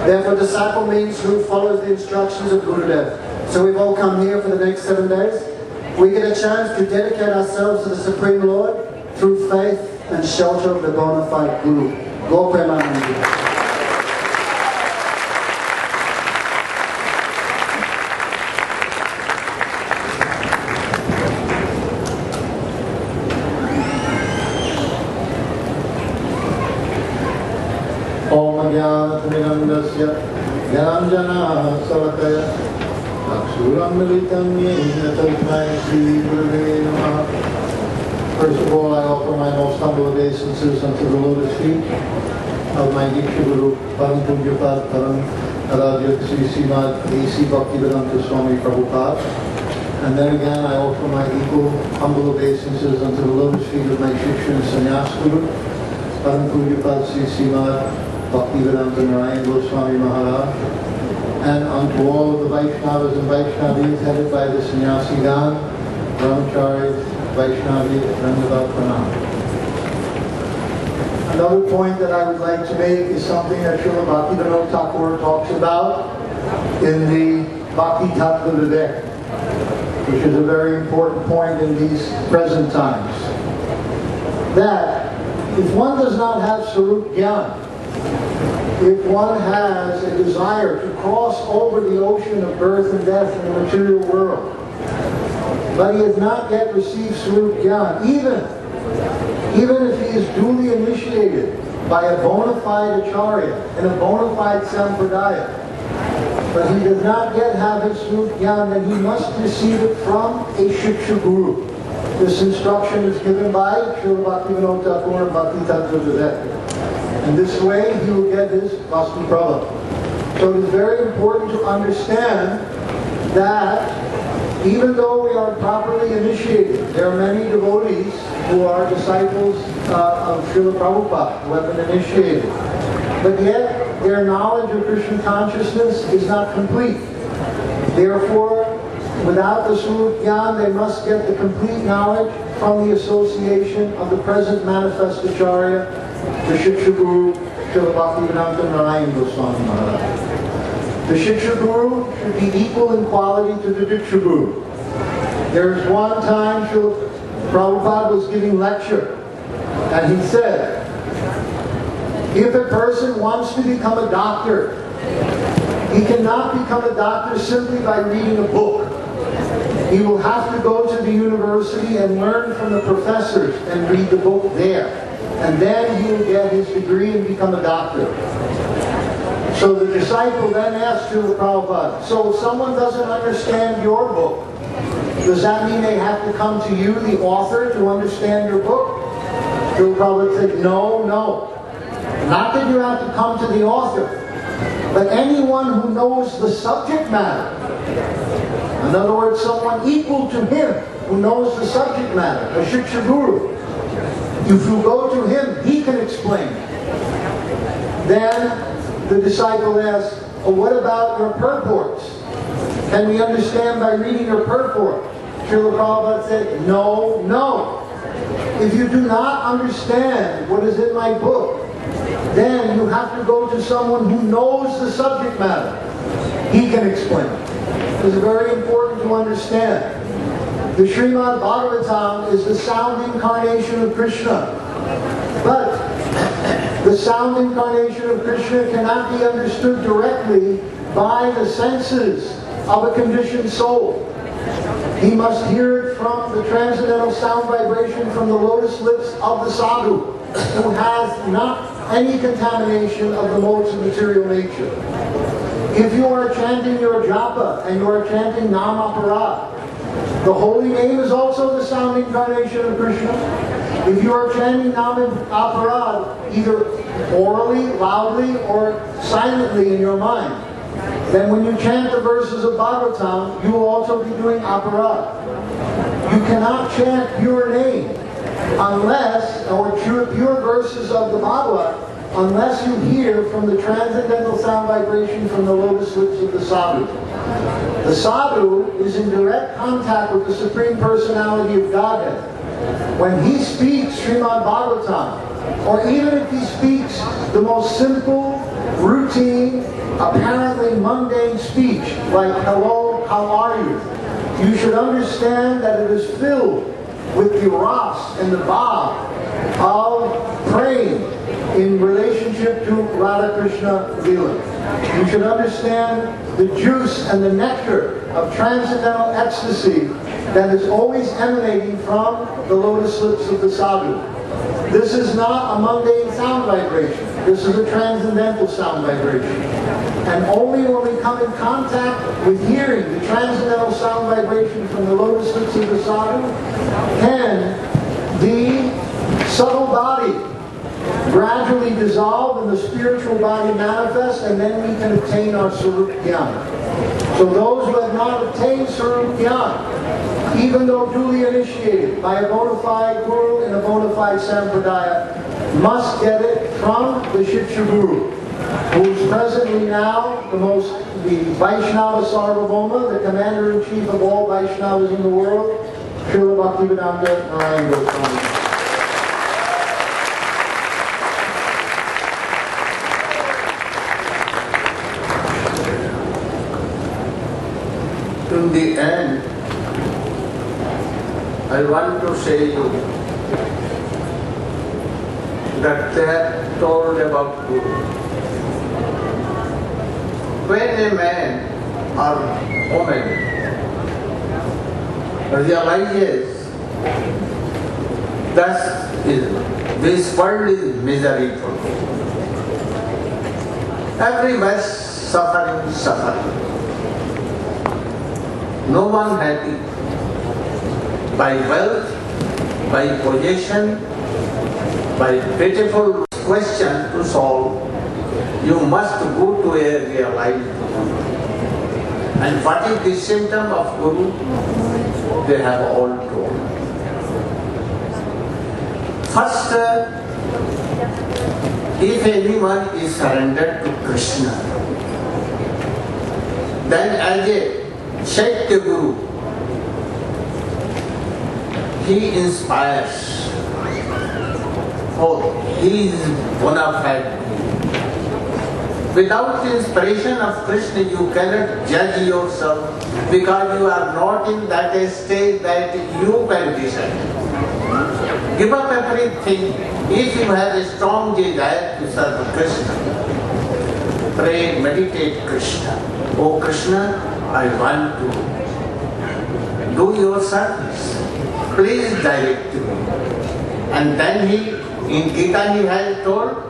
Therefore, disciple means who follows the instructions of Gurudev. So we've all come here for the next 7 days. We get a chance to dedicate ourselves to the Supreme Lord through faith and shelter of the bona fide Guru. Go Premanandi. ज्ञानतिमिरन्दस्य ज्ञानाञ्जनशलाकया चक्षुरुन्मिलितं येन तस्मै श्रीगुरवे नमः. First of all, I offer my most humble obeisances unto the lotus feet of my Diksha Guru, Param Pujyapad Param Aradhya Sri Srimad A.C. Bhaktivedanta Swami Prabhupada. And then again, I offer my equal humble obeisances unto the lotus feet of my Shiksha and Sannyas Guru, Param Pujyapad Sri Srimad Bhaktivedanta Narayana Goswami Maharaj, and unto all of the Vaishnavas and Vaishnavis headed by the Sannyasi Gan, Brahmachari, Vaishnavi, Randavat Pranam. Another point that I would like to make is something that Srila Bhaktivedanta Thakur talks about in the Bhakti Tattva Vivek, which is a very important point in these present times. That If one does not have Sarup Gyan, if one has a desire to cross over the ocean of birth and death in the material world, but he has not yet received Sarup Gyan, even if he is duly initiated by a bona fide acharya and a bona fide sampradaya, but he does not yet have his Sarup Gyan, then he must receive it from a Shiksha Guru. This instruction is given by Srila Bhaktivinoda Thakur and Bhakti Tattva Vedanta. And this way he will get his Vastu Prabha. So it is very important to understand that even though we are properly initiated, there are many devotees who are disciples of Srila Prabhupada who have been initiated. But yet their knowledge of Krishna consciousness is not complete. Therefore, without the Sarup Gyan, they must get the complete knowledge from the association of the present manifest Acharya, the Shiksha Guru, Srila Bhaktivedanta Narayana Goswami Maharaj. The Shiksha Guru should be equal in quality to the Diksha Guru. There was one time Srila Prabhupada was giving lecture, and he said, if a person wants to become a doctor, he cannot become a doctor simply by reading a book. He will have to go to the university and learn from the professors and read the book there. And then he will get his degree and become a doctor. So the disciple then asked Srila Prabhupada, so if someone doesn't understand your book, does that mean they have to come to you, the author, to understand your book? Srila Prabhupada said, no. Not that you have to come to the author, but anyone who knows the subject matter. In other words, someone equal to him who knows the subject matter, a Shiksha Guru. If you go to him, he can explain. Then the disciple asks, oh, what about your purports? Can we understand by reading your purport? Srila Prabhupada said, no. If you do not understand what is in my book, then you have to go to someone who knows the subject matter. He can explain. It's very important to understand. The Srimad Bhagavatam is the sound incarnation of Krishna. But the sound incarnation of Krishna cannot be understood directly by the senses of a conditioned soul. He must hear it from the transcendental sound vibration from the lotus lips of the sadhu, who has not any contamination of the modes of material nature. If you are chanting your japa and you are chanting Nam Aparad, the holy name is also the sound incarnation of Krishna. If you are chanting Nam Aparad, either orally, loudly, or silently in your mind, then when you chant the verses of Bhagavatam, you will also be doing Aparad. You cannot chant pure name unless, or pure verses of the Bhagavad, unless you hear from the transcendental sound vibration from the lotus lips of the sadhu. The sadhu is in direct contact with the Supreme Personality of Godhead. When he speaks Srimad Bhagavatam, or even if he speaks the most simple, routine, apparently mundane speech, like hello, how are you? You should understand that it is filled with the ras and the bhav of praying in relationship to Radha Krishna Leela. You should understand the juice and the nectar of transcendental ecstasy that is always emanating from the lotus lips of the sadhu. This is not a mundane sound vibration. This is a transcendental sound vibration. And only when we come in contact with hearing the transcendental sound vibration from the lotus lips of the sadhu, can the subtle body gradually dissolve and the spiritual body manifest, and then we can obtain our Sarup Gyan. So those who have not obtained Sarup Gyan, even though duly initiated by a bona fide guru and a bona fide sampradaya, must get it from the Shiksha Guru, who is presently now the Vaishnava Sarvabhauma, the commander-in-chief of all Vaishnavas in the world, Srila Bhaktivedanta Narayana Goswami. In the end, I want to say you, that they have told about Guru. When a man or woman realizes that this world is miserable, everywhere suffering, no one happy, by wealth, by possession, by pitiful question to solve, you must go to a realized Guru. And what is the symptom of Guru? They have all told. First, if anyone is surrendered to Krishna, then as a Shaitya Guru, he inspires. Oh, he is bona fide. Without the inspiration of Krishna, you cannot judge yourself because you are not in that state that you can decide. Give up everything. If you have a strong desire to serve Krishna, pray, meditate Krishna. Oh Krishna, I want to do your service. Please direct me. And then in Gita he has told,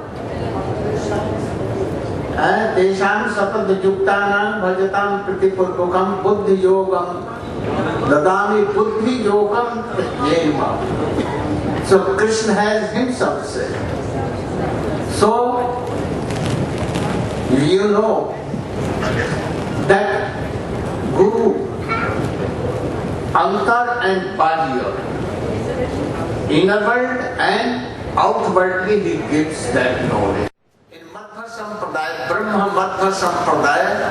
Desham sapad yuktanam bhajatam pratipurvakam buddhi yogam dadami buddhi yogam pratyema. So Krishna has himself said. So you know that Guru, Antar and Bahya, inner world and outwardly he gives that knowledge. Brahma Madhva Sampradaya,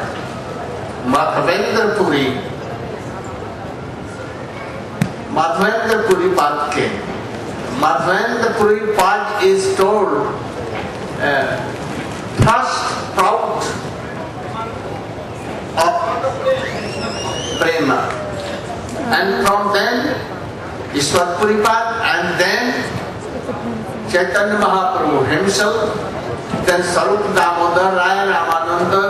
Madhvendra Pad came. Madhvendra Pad is told first proud of prema, and from then Ishwar Pad, and then Chaitanya Mahaprabhu himself, then Sarup Damodar, Raya Ramananda,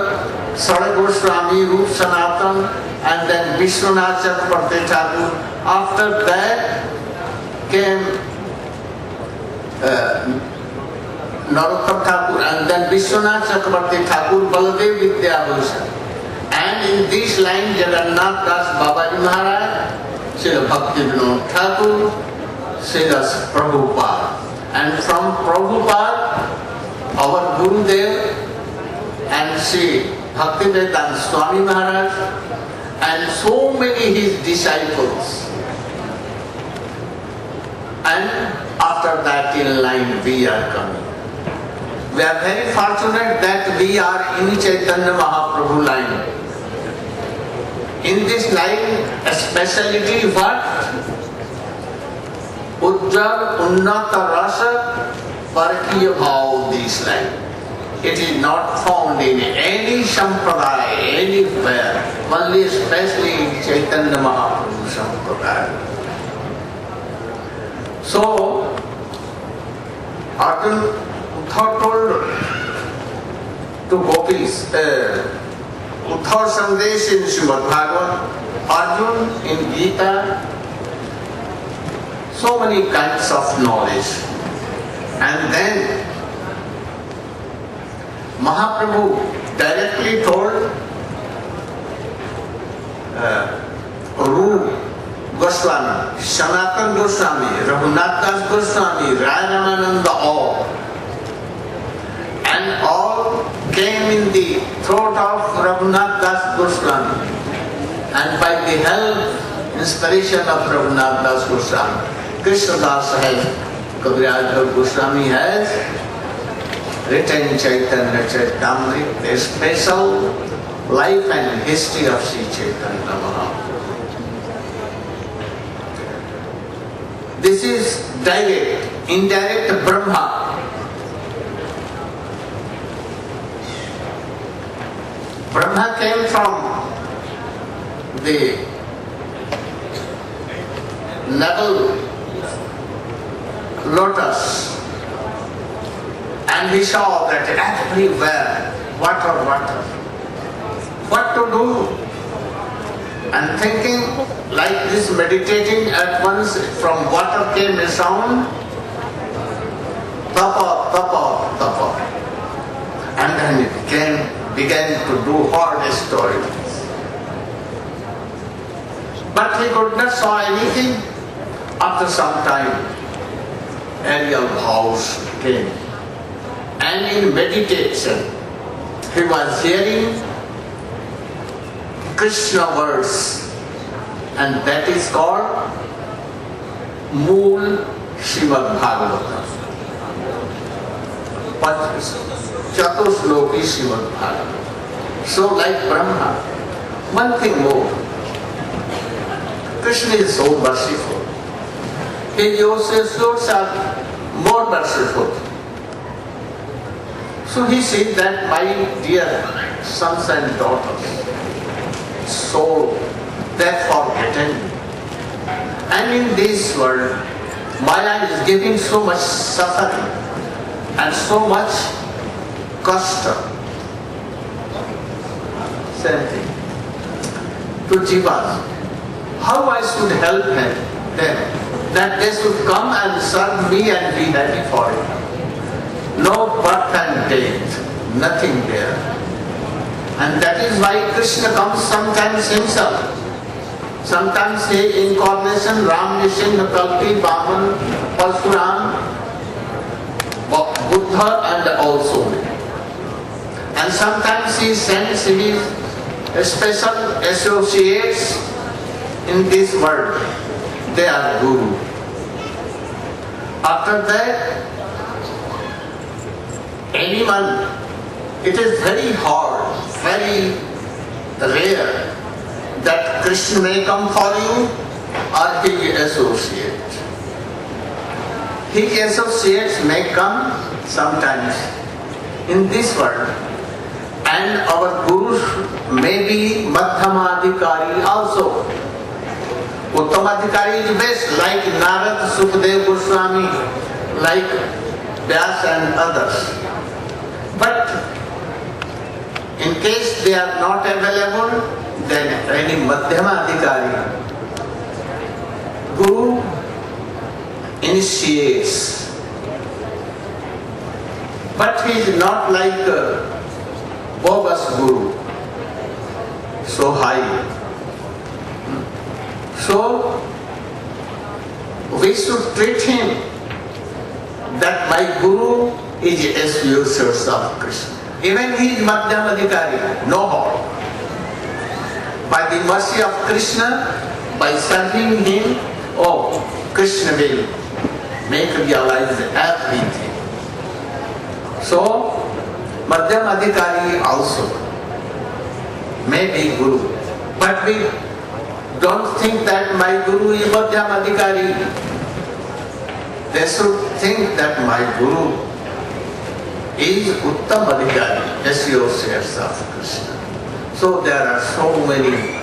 Sarat Goswami, Rup Sanatan, and then Vishwanath Chakrabarti Thakur. After that came Narottam Thakur, and then Vishwanath Chakrabarti Thakur, Baladev Vidyabhushan. And in this line, Jagannath Das Babaji Maharaj, Srila Bhakti Vinod Thakur, Srila Prabhupada. And from Prabhupada, our Gurudev and Sri Bhaktivedanta Swami Maharaj and so many his disciples. And after that in line we are coming. We are very fortunate that we are in Chaitanya Mahaprabhu line. In this line, especially what? Ujjal Unnata Rasa Parkiya Bhav, this line. It is not found in any sampradaya, anywhere, only especially in Chaitanya Mahaprabhu sampradaya. So, Arjuna told to gopis, Uddhav Sandesh in Srimad Bhagavad, Arjuna in Gita, so many kinds of knowledge. And then Mahaprabhu directly told Rup Goswami, Sanatan Goswami, Raghunath Das Goswami, Raya Ramananda, all. And all came in the throat of Raghunath Das Goswami. And by the help, inspiration of Raghunath Das Goswami, Krishna Das has, Kaviraj Goswami has written Chaitanya Charitamrita, a special life and history of Sri Chaitanya Mahaprabhu. This is direct, indirect Brahma. Brahma came from the navel lotus And he saw that everywhere, water, water. What to do? And thinking like this, meditating, at once from water came a sound, tapa, tapa, tapa. And then it began to do hard stories. But he could not saw anything. After some time, aerial house came. And in meditation, he was hearing Krishna words, and that is called Mool Srimad Bhagavatam. Chatusloki Srimad Bhagavatam. So like Brahma. One thing more. Krishna is so merciful. His associates are more merciful. So he said that my dear sons and daughters, so therefore forgotten. And in this world, Maya is giving so much suffering and so much custom. Same thing. To jivas, how I should help them, that they should come and serve me and be happy for it. No birth and death, nothing there. And that is why Krishna comes sometimes himself. Sometimes he incarnation, Ram, Nishinga, Kalpi, Vaman, Parsuram, Buddha and also. And sometimes he sends his special associates in this world. They are Guru. After that, anyone, it is very hard, very rare that Krishna may come for you or his associate. His associates may come sometimes in this world, and our Gurus may be Madhyamadhikari also. Uttamadhikari is best, like Narad, Sukadev Goswami, like Vyas and others. But in case they are not available, then any Madhyamadhikari, Guru initiates. But he is not like bogus Guru, so high. So we should treat him that my Guru is a source of Krishna. Even he is Madhyamadhikari, no harm. By the mercy of Krishna, by serving him, oh, Krishna will make realize everything. So, Madhyamadhikari also may be Guru. But we don't think that my Guru is Madhyamadhikari. They should think that my Guru is Uttamadhikari, associates of Krishna. So there are so many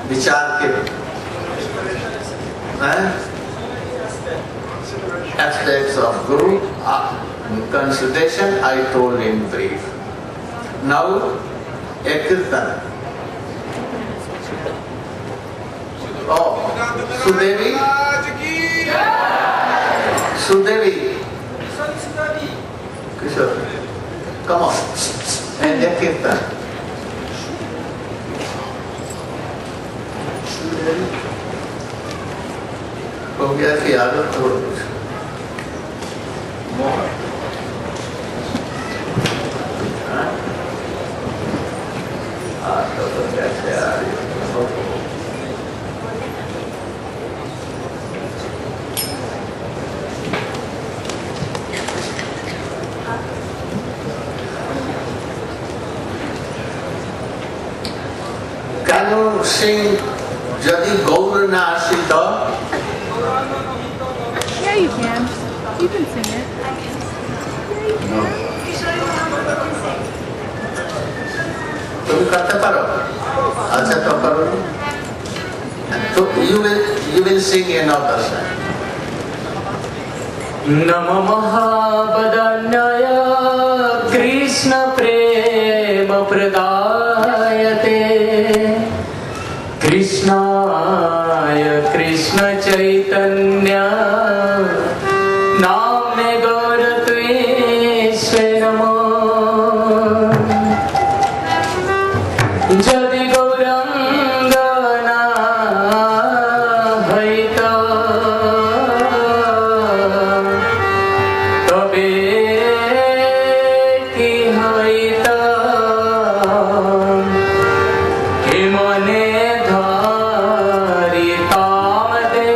vichar aspects of Guru. Consideration I told in brief. Now, a kirtan. Oh, Sudevi. Sudevi. Kishore, come on. And a kirtan. हो गया कि आदत थोड़ा कुछ more. तो कैसे आ रही है? Can you sing Jadi Gaur Na Asita? Yeah, you can. You can sing it. No. तुम करते पारो? अच्छा तो करो. So you will sing another song. नम महावदन्याय कृष्ण प्रेम प्रदायते कृष्णाय कृष्ण चैतन्य नाम्ने गौरत्वेश्वे नमः जदि गौरंगना हैता तबे की हैता कि मने धारी काम दे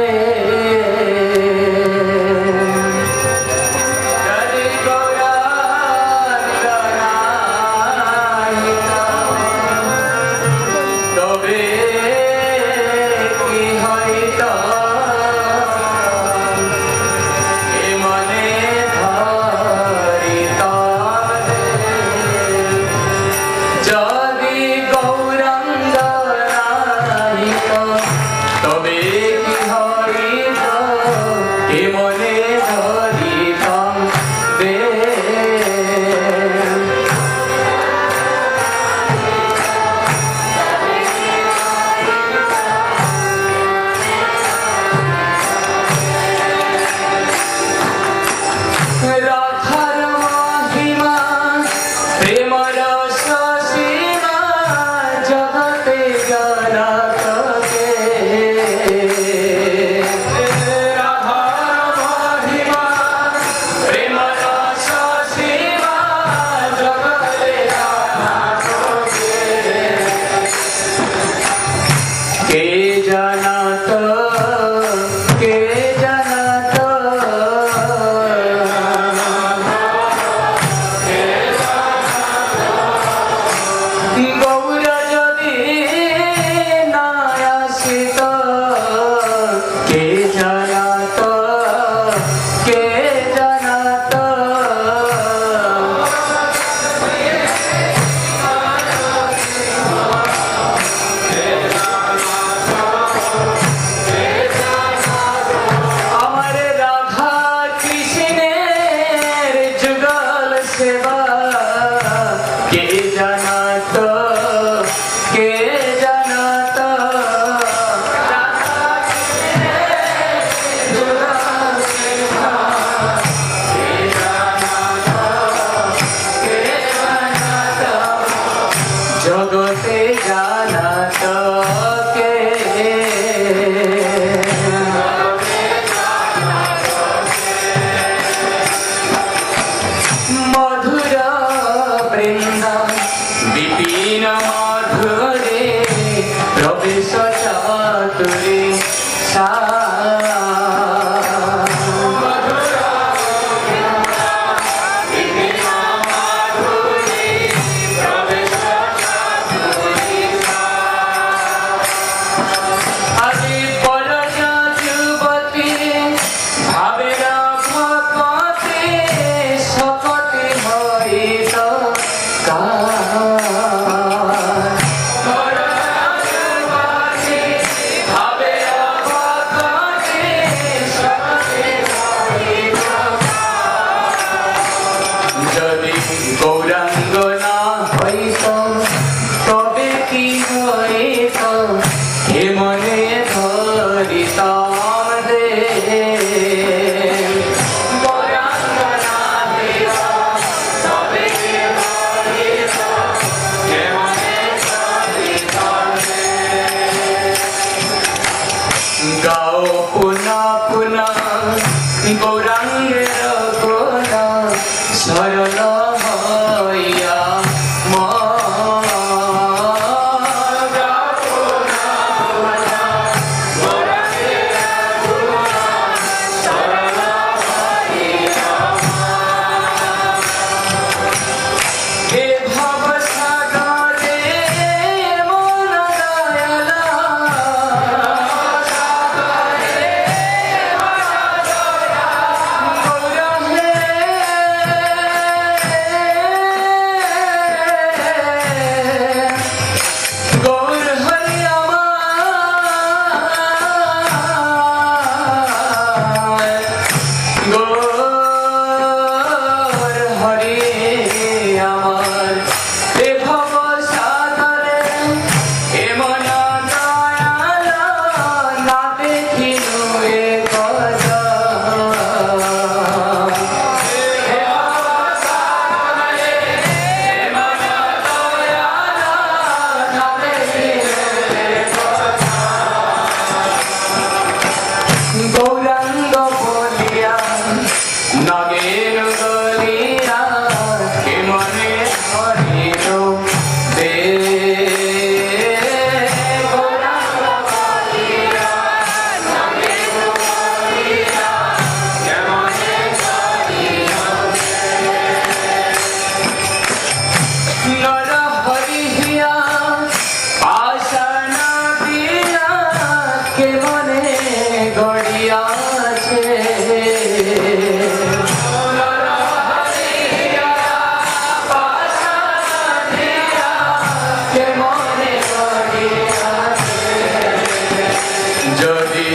যদি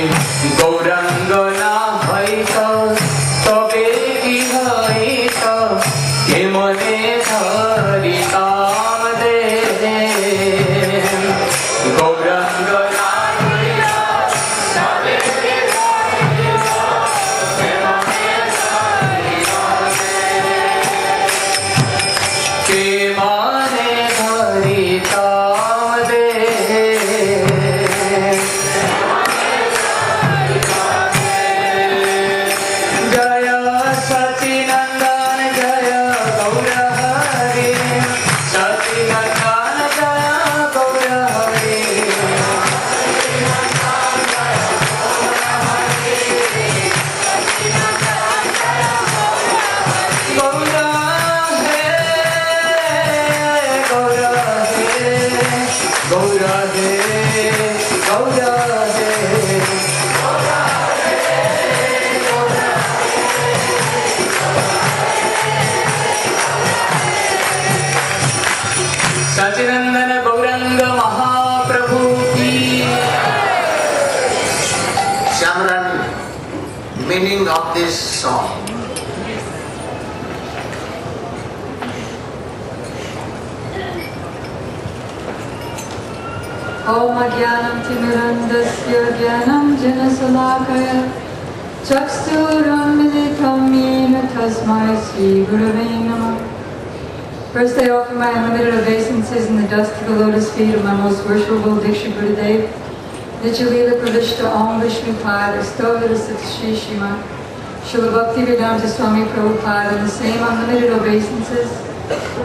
গৌরাঙ্গ না হইত তবে কি হইত কে মনে ধরিতাম দে গৌরাঙ্গ না হইত তবে কি হইত কে মনে ধরিতাম দে কে মনে ধরিতাম দে জয় সচিনন্দন জয় গৌর হরি সচিনন্দন জয় গৌর হরি গৌর হে গৌর হে গৌর হে গৌর হে सचिनंदन गौरंग महाप्रभु की Shamran, meaning of this song. Om Agyanam Timirandasya Gyanam Janasalakaya Chaksturam Militam Yena Tasmai Sri Gurave Namah. First, I offer my unlimited obeisances in the dust of the lotus feet of my most worshipful Diksha Gurudev, Nityalila Pravishta Om Vishnu Pad, Astovita Sat Shri Shriman, Srila Bhaktivedanta Swami Prabhupada, and the same unlimited obeisances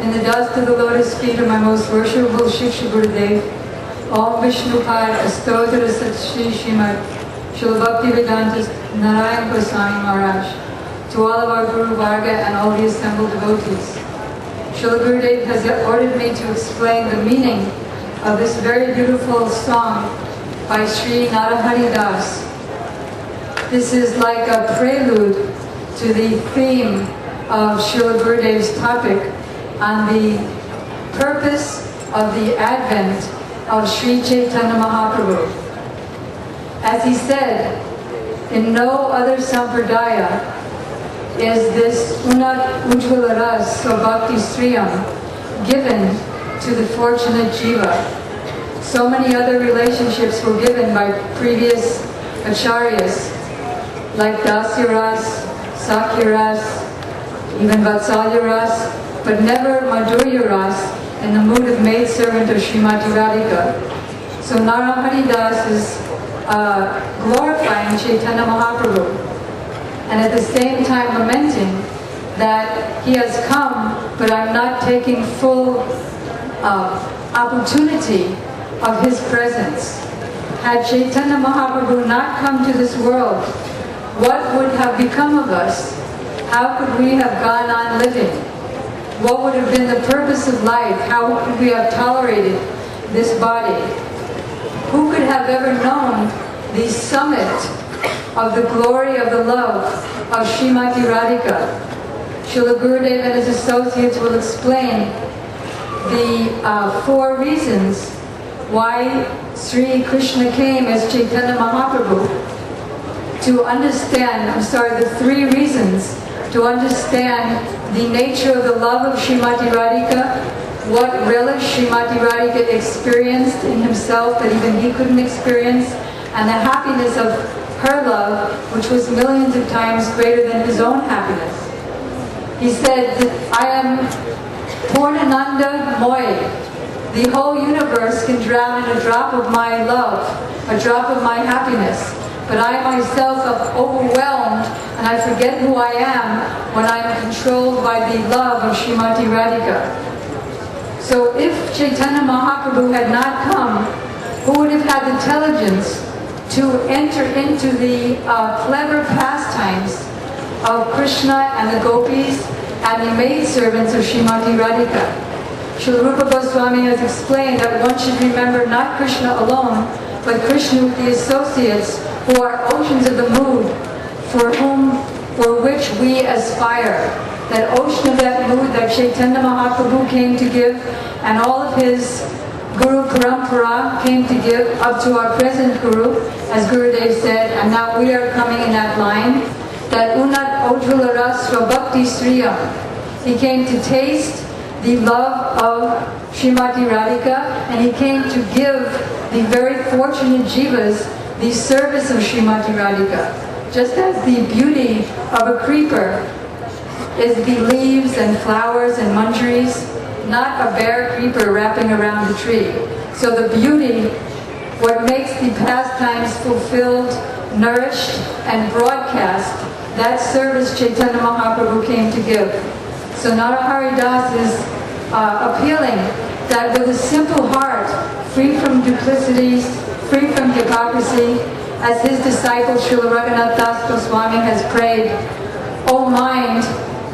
in the dust of the lotus feet of my most worshipful Shiksha Gurudev, Om Vishnu Pad, Astovita Sat Shri Shriman, Srila Bhaktivedanta Narayana Goswami Maharaj, to all of our Guru Varga and all the assembled devotees. Srila Gurudev has ordered me to explain the meaning of this very beautiful song by Sri Narayana Das. This is like a prelude to the theme of Srila Gurudev's topic on the purpose of the advent of Sri Chaitanya Mahaprabhu. As he said, in no other sampradaya is this Unat Ujjvala Ras or Bhakti Sriyam given to the fortunate jiva. So many other relationships were given by previous acharyas, like Dasya Ras, Sakya Ras, even Vatsalya Ras, but never Madhurya Ras in the mood of maidservant of Srimati Radhika. So Narayana Das is glorifying Chaitanya Mahaprabhu, and at the same time lamenting that he has come, but I'm not taking full opportunity of his presence. Had Chaitanya Mahaprabhu not come to this world, what would have become of us? How could we have gone on living? What would have been the purpose of life? How could we have tolerated this body? Who could have ever known the summit of the glory of the love of Srimati Radhika? Srila Gurudev and his associates will explain the 4 reasons why Sri Krishna came as Chaitanya Mahaprabhu, to understand, the 3 reasons to understand the nature of the love of Srimati Radhika, what relish Srimati Radhika experienced in himself that even he couldn't experience, and the happiness of her love, which was millions of times greater than his own happiness. He said that I am Purnananda Moy. The whole universe can drown in a drop of my love, a drop of my happiness. But I myself am overwhelmed and I forget who I am when I am controlled by the love of Srimati Radhika. So if Chaitanya Mahaprabhu had not come, who would have had the intelligence to enter into the clever pastimes of Krishna and the gopis and the maidservants of Srimati Radhika? Srila Rupa Goswami has explained that one should remember not Krishna alone, but Krishna with the associates who are oceans of the mood, for whom for which we aspire. That ocean of that mood that Chaitanya Mahaprabhu came to give, and all of his Guru Parampara came to give up to our present Guru, as Gurudev said, and now we are coming in that line, that Unat Ojjvala Rasra Bhakti Sriyam. He came to taste the love of Srimati Radhika, and he came to give the very fortunate jivas the service of Srimati Radhika. Just as the beauty of a creeper is the leaves and flowers and manjaris, not a bare creeper wrapping around the tree. So the beauty, what makes the pastimes fulfilled, nourished, and broadcast, that service Chaitanya Mahaprabhu came to give. So Narahari Das is appealing that with a simple heart, free from duplicities, free from hypocrisy, as his disciple Srila Raghunath Das Goswami has prayed, "O mind,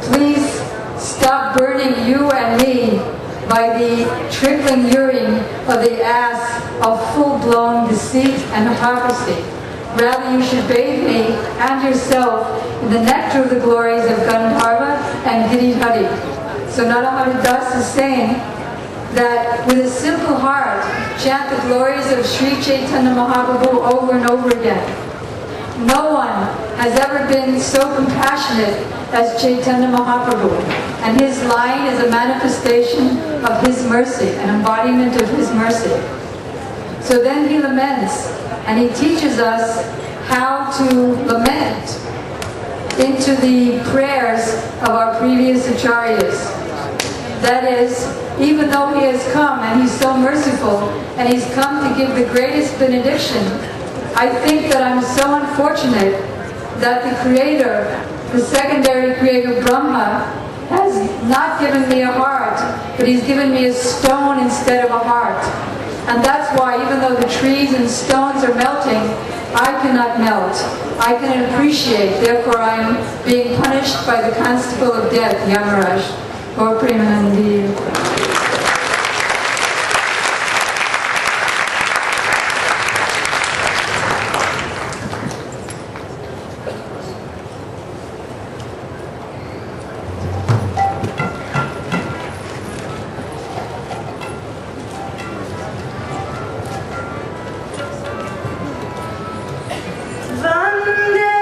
please stop burning you and me by the trickling urine of the ass of full-blown deceit and hypocrisy. Rather, you should bathe me and yourself in the nectar of the glories of Gandharva and Giridhari." So Narahari Das is saying that with a simple heart, chant the glories of Sri Chaitanya Mahaprabhu over and over again. No one has ever been so compassionate as Chaitanya Mahaprabhu, and his line is a manifestation of his mercy, an embodiment of his mercy. So then he laments, and he teaches us how to lament into the prayers of our previous acharyas. That is, even though he has come and he's so merciful and he's come to give the greatest benediction, I think that I'm so unfortunate that the Creator, the secondary creator Brahma, has not given me a heart, but he's given me a stone instead of a heart. And that's why, even though the trees and stones are melting, I cannot melt. I cannot appreciate. Therefore, I am being punished by the constable of death, Yamaraj. Gaur Premanandi. Vande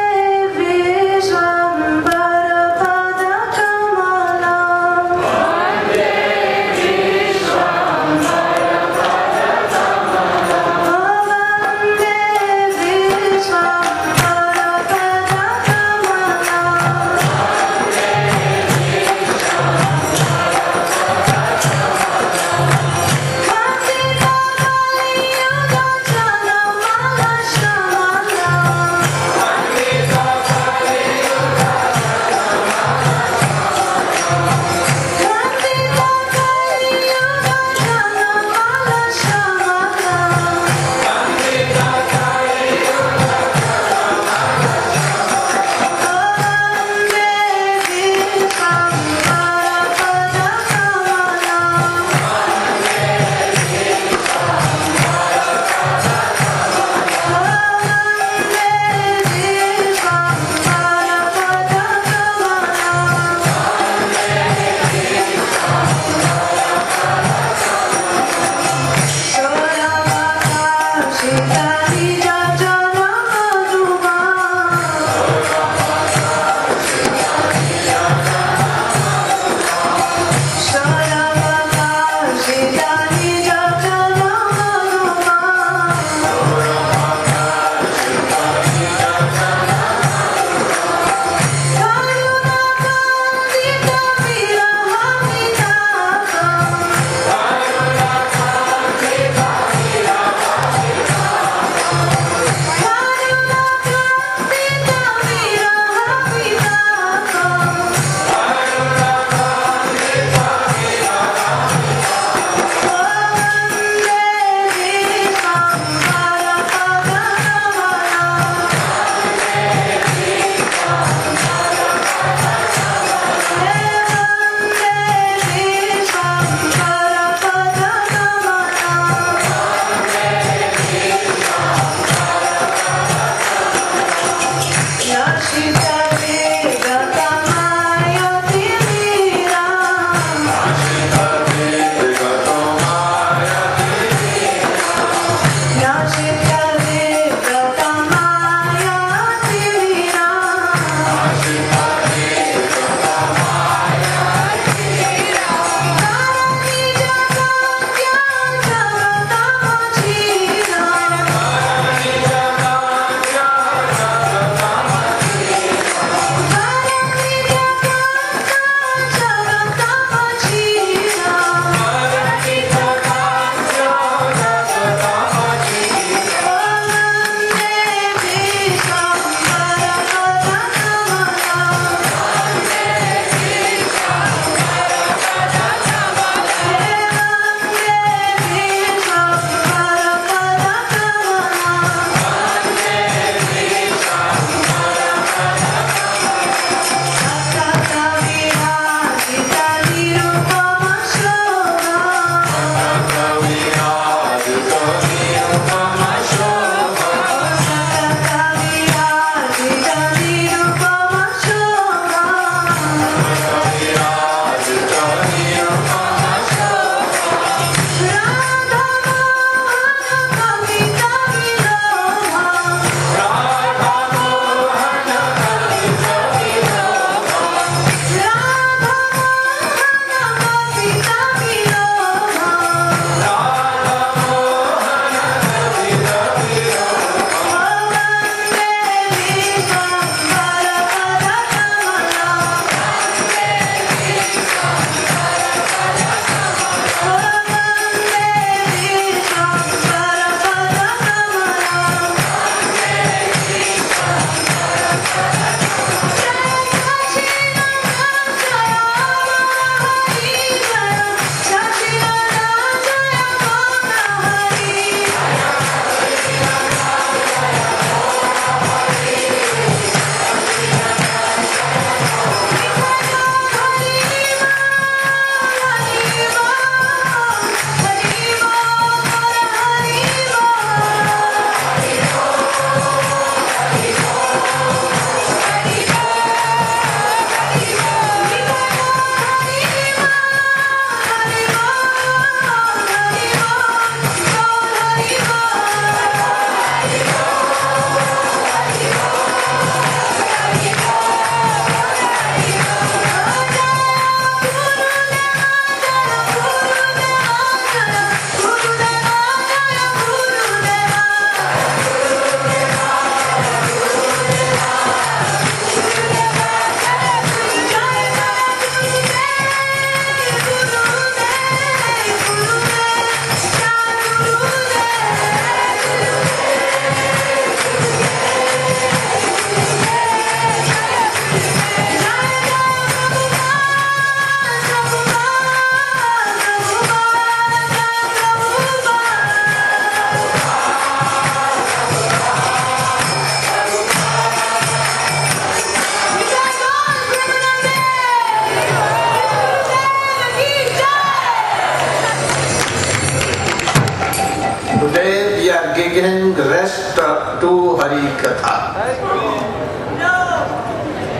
giving rest to Hari Katha.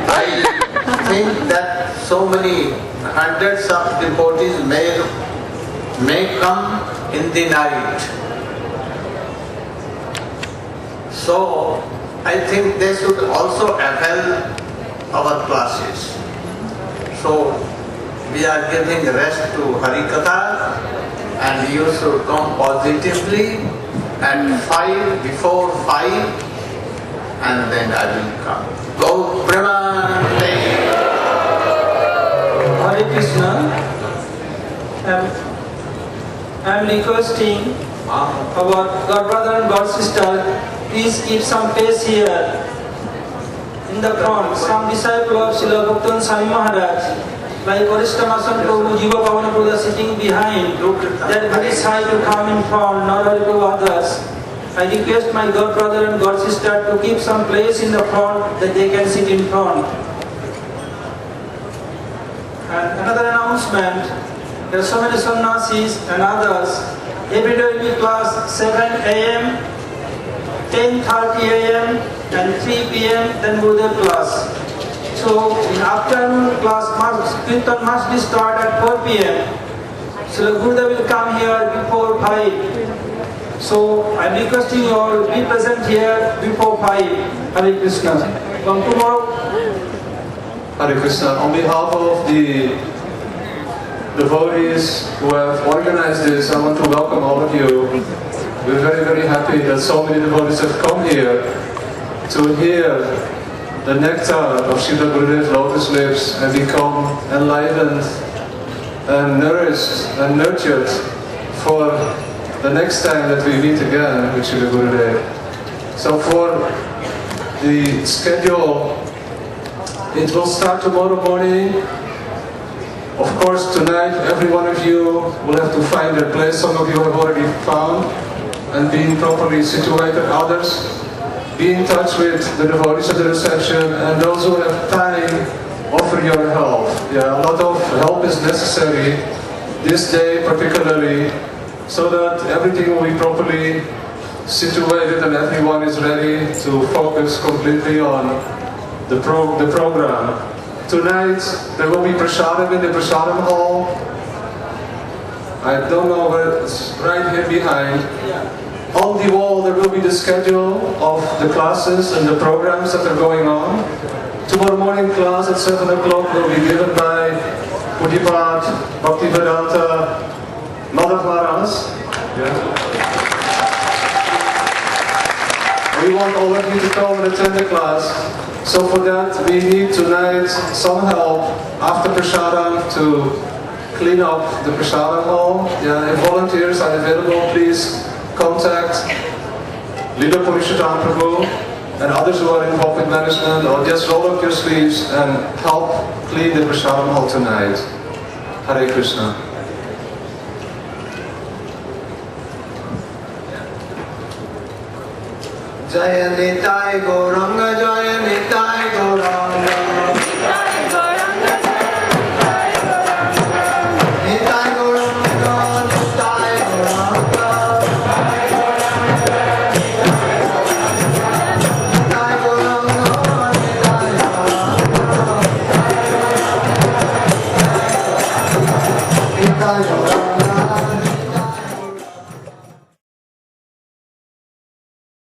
I think that so many hundreds of devotees may come in the night. So I think they should also avail our classes. So we are giving rest to Hari Katha, and you should come positively at 5, before 5, and then I will come. Go Premanande. Hare Krishna. I am requesting our God brother and God sister, please keep some place here in the front. Some disciple of Srila Bhaktan Swami Maharaj, like Orishthanasan Prabhu, Jiva Pavana Prabhu sitting behind, they are very shy to come in front, not only to others. I request my God brother and God sister to keep some place in the front that they can sit in front. And another announcement, there are so many sannyasis and others. Every day will be class 7 a.m., 10:30 a.m. and 3 p.m. then Gurudev class. So in afternoon class, Kirtan must be start at 4 p.m. So Gurudev will come here before 5. So I am requesting you all be present here before 5. Hare Krishna. From tomorrow. Hare Krishna. On behalf of the devotees who have organized this, I want to welcome all of you. We're very, very happy that so many devotees have come here to hear the nectar of Srila Gurudev's lotus lips and become enlightened and nourished and nurtured for the next time that we meet again with Srila Gurudev. So for the schedule, it will start tomorrow morning. Of course, tonight every one of you will have to find their place. Some of you have already found and being properly situated. Others, be in touch with the devotees at the reception, and those who have time, offer your help. Yeah, a lot of help is necessary this day particularly, so that everything will be properly situated and everyone is ready to focus completely on the program Tonight there will be prasadam in the prasadam hall. I don't know where it's right here behind. On the wall there will be the schedule of the classes and the programs that are going on. Tomorrow morning class at 7 o'clock will be given by Pudhipat Bhaktivedanta Madhav Maharaj. We want all of you to come and attend the class. So for that we need tonight some help after prasadam to clean up the prasadam hall. If volunteers are available, please contact Leader Purushottam Prabhu and others who are involved in management, or just roll up your sleeves and help clean the prasadam hall tonight. Hare Krishna. Jaya Nitai Gauranga, Jaya Nitai Gauranga. Nitai Gauranga, Nitai Gauranga. Nitai Gauranga, Nitai Gauranga. Nitai Gauranga.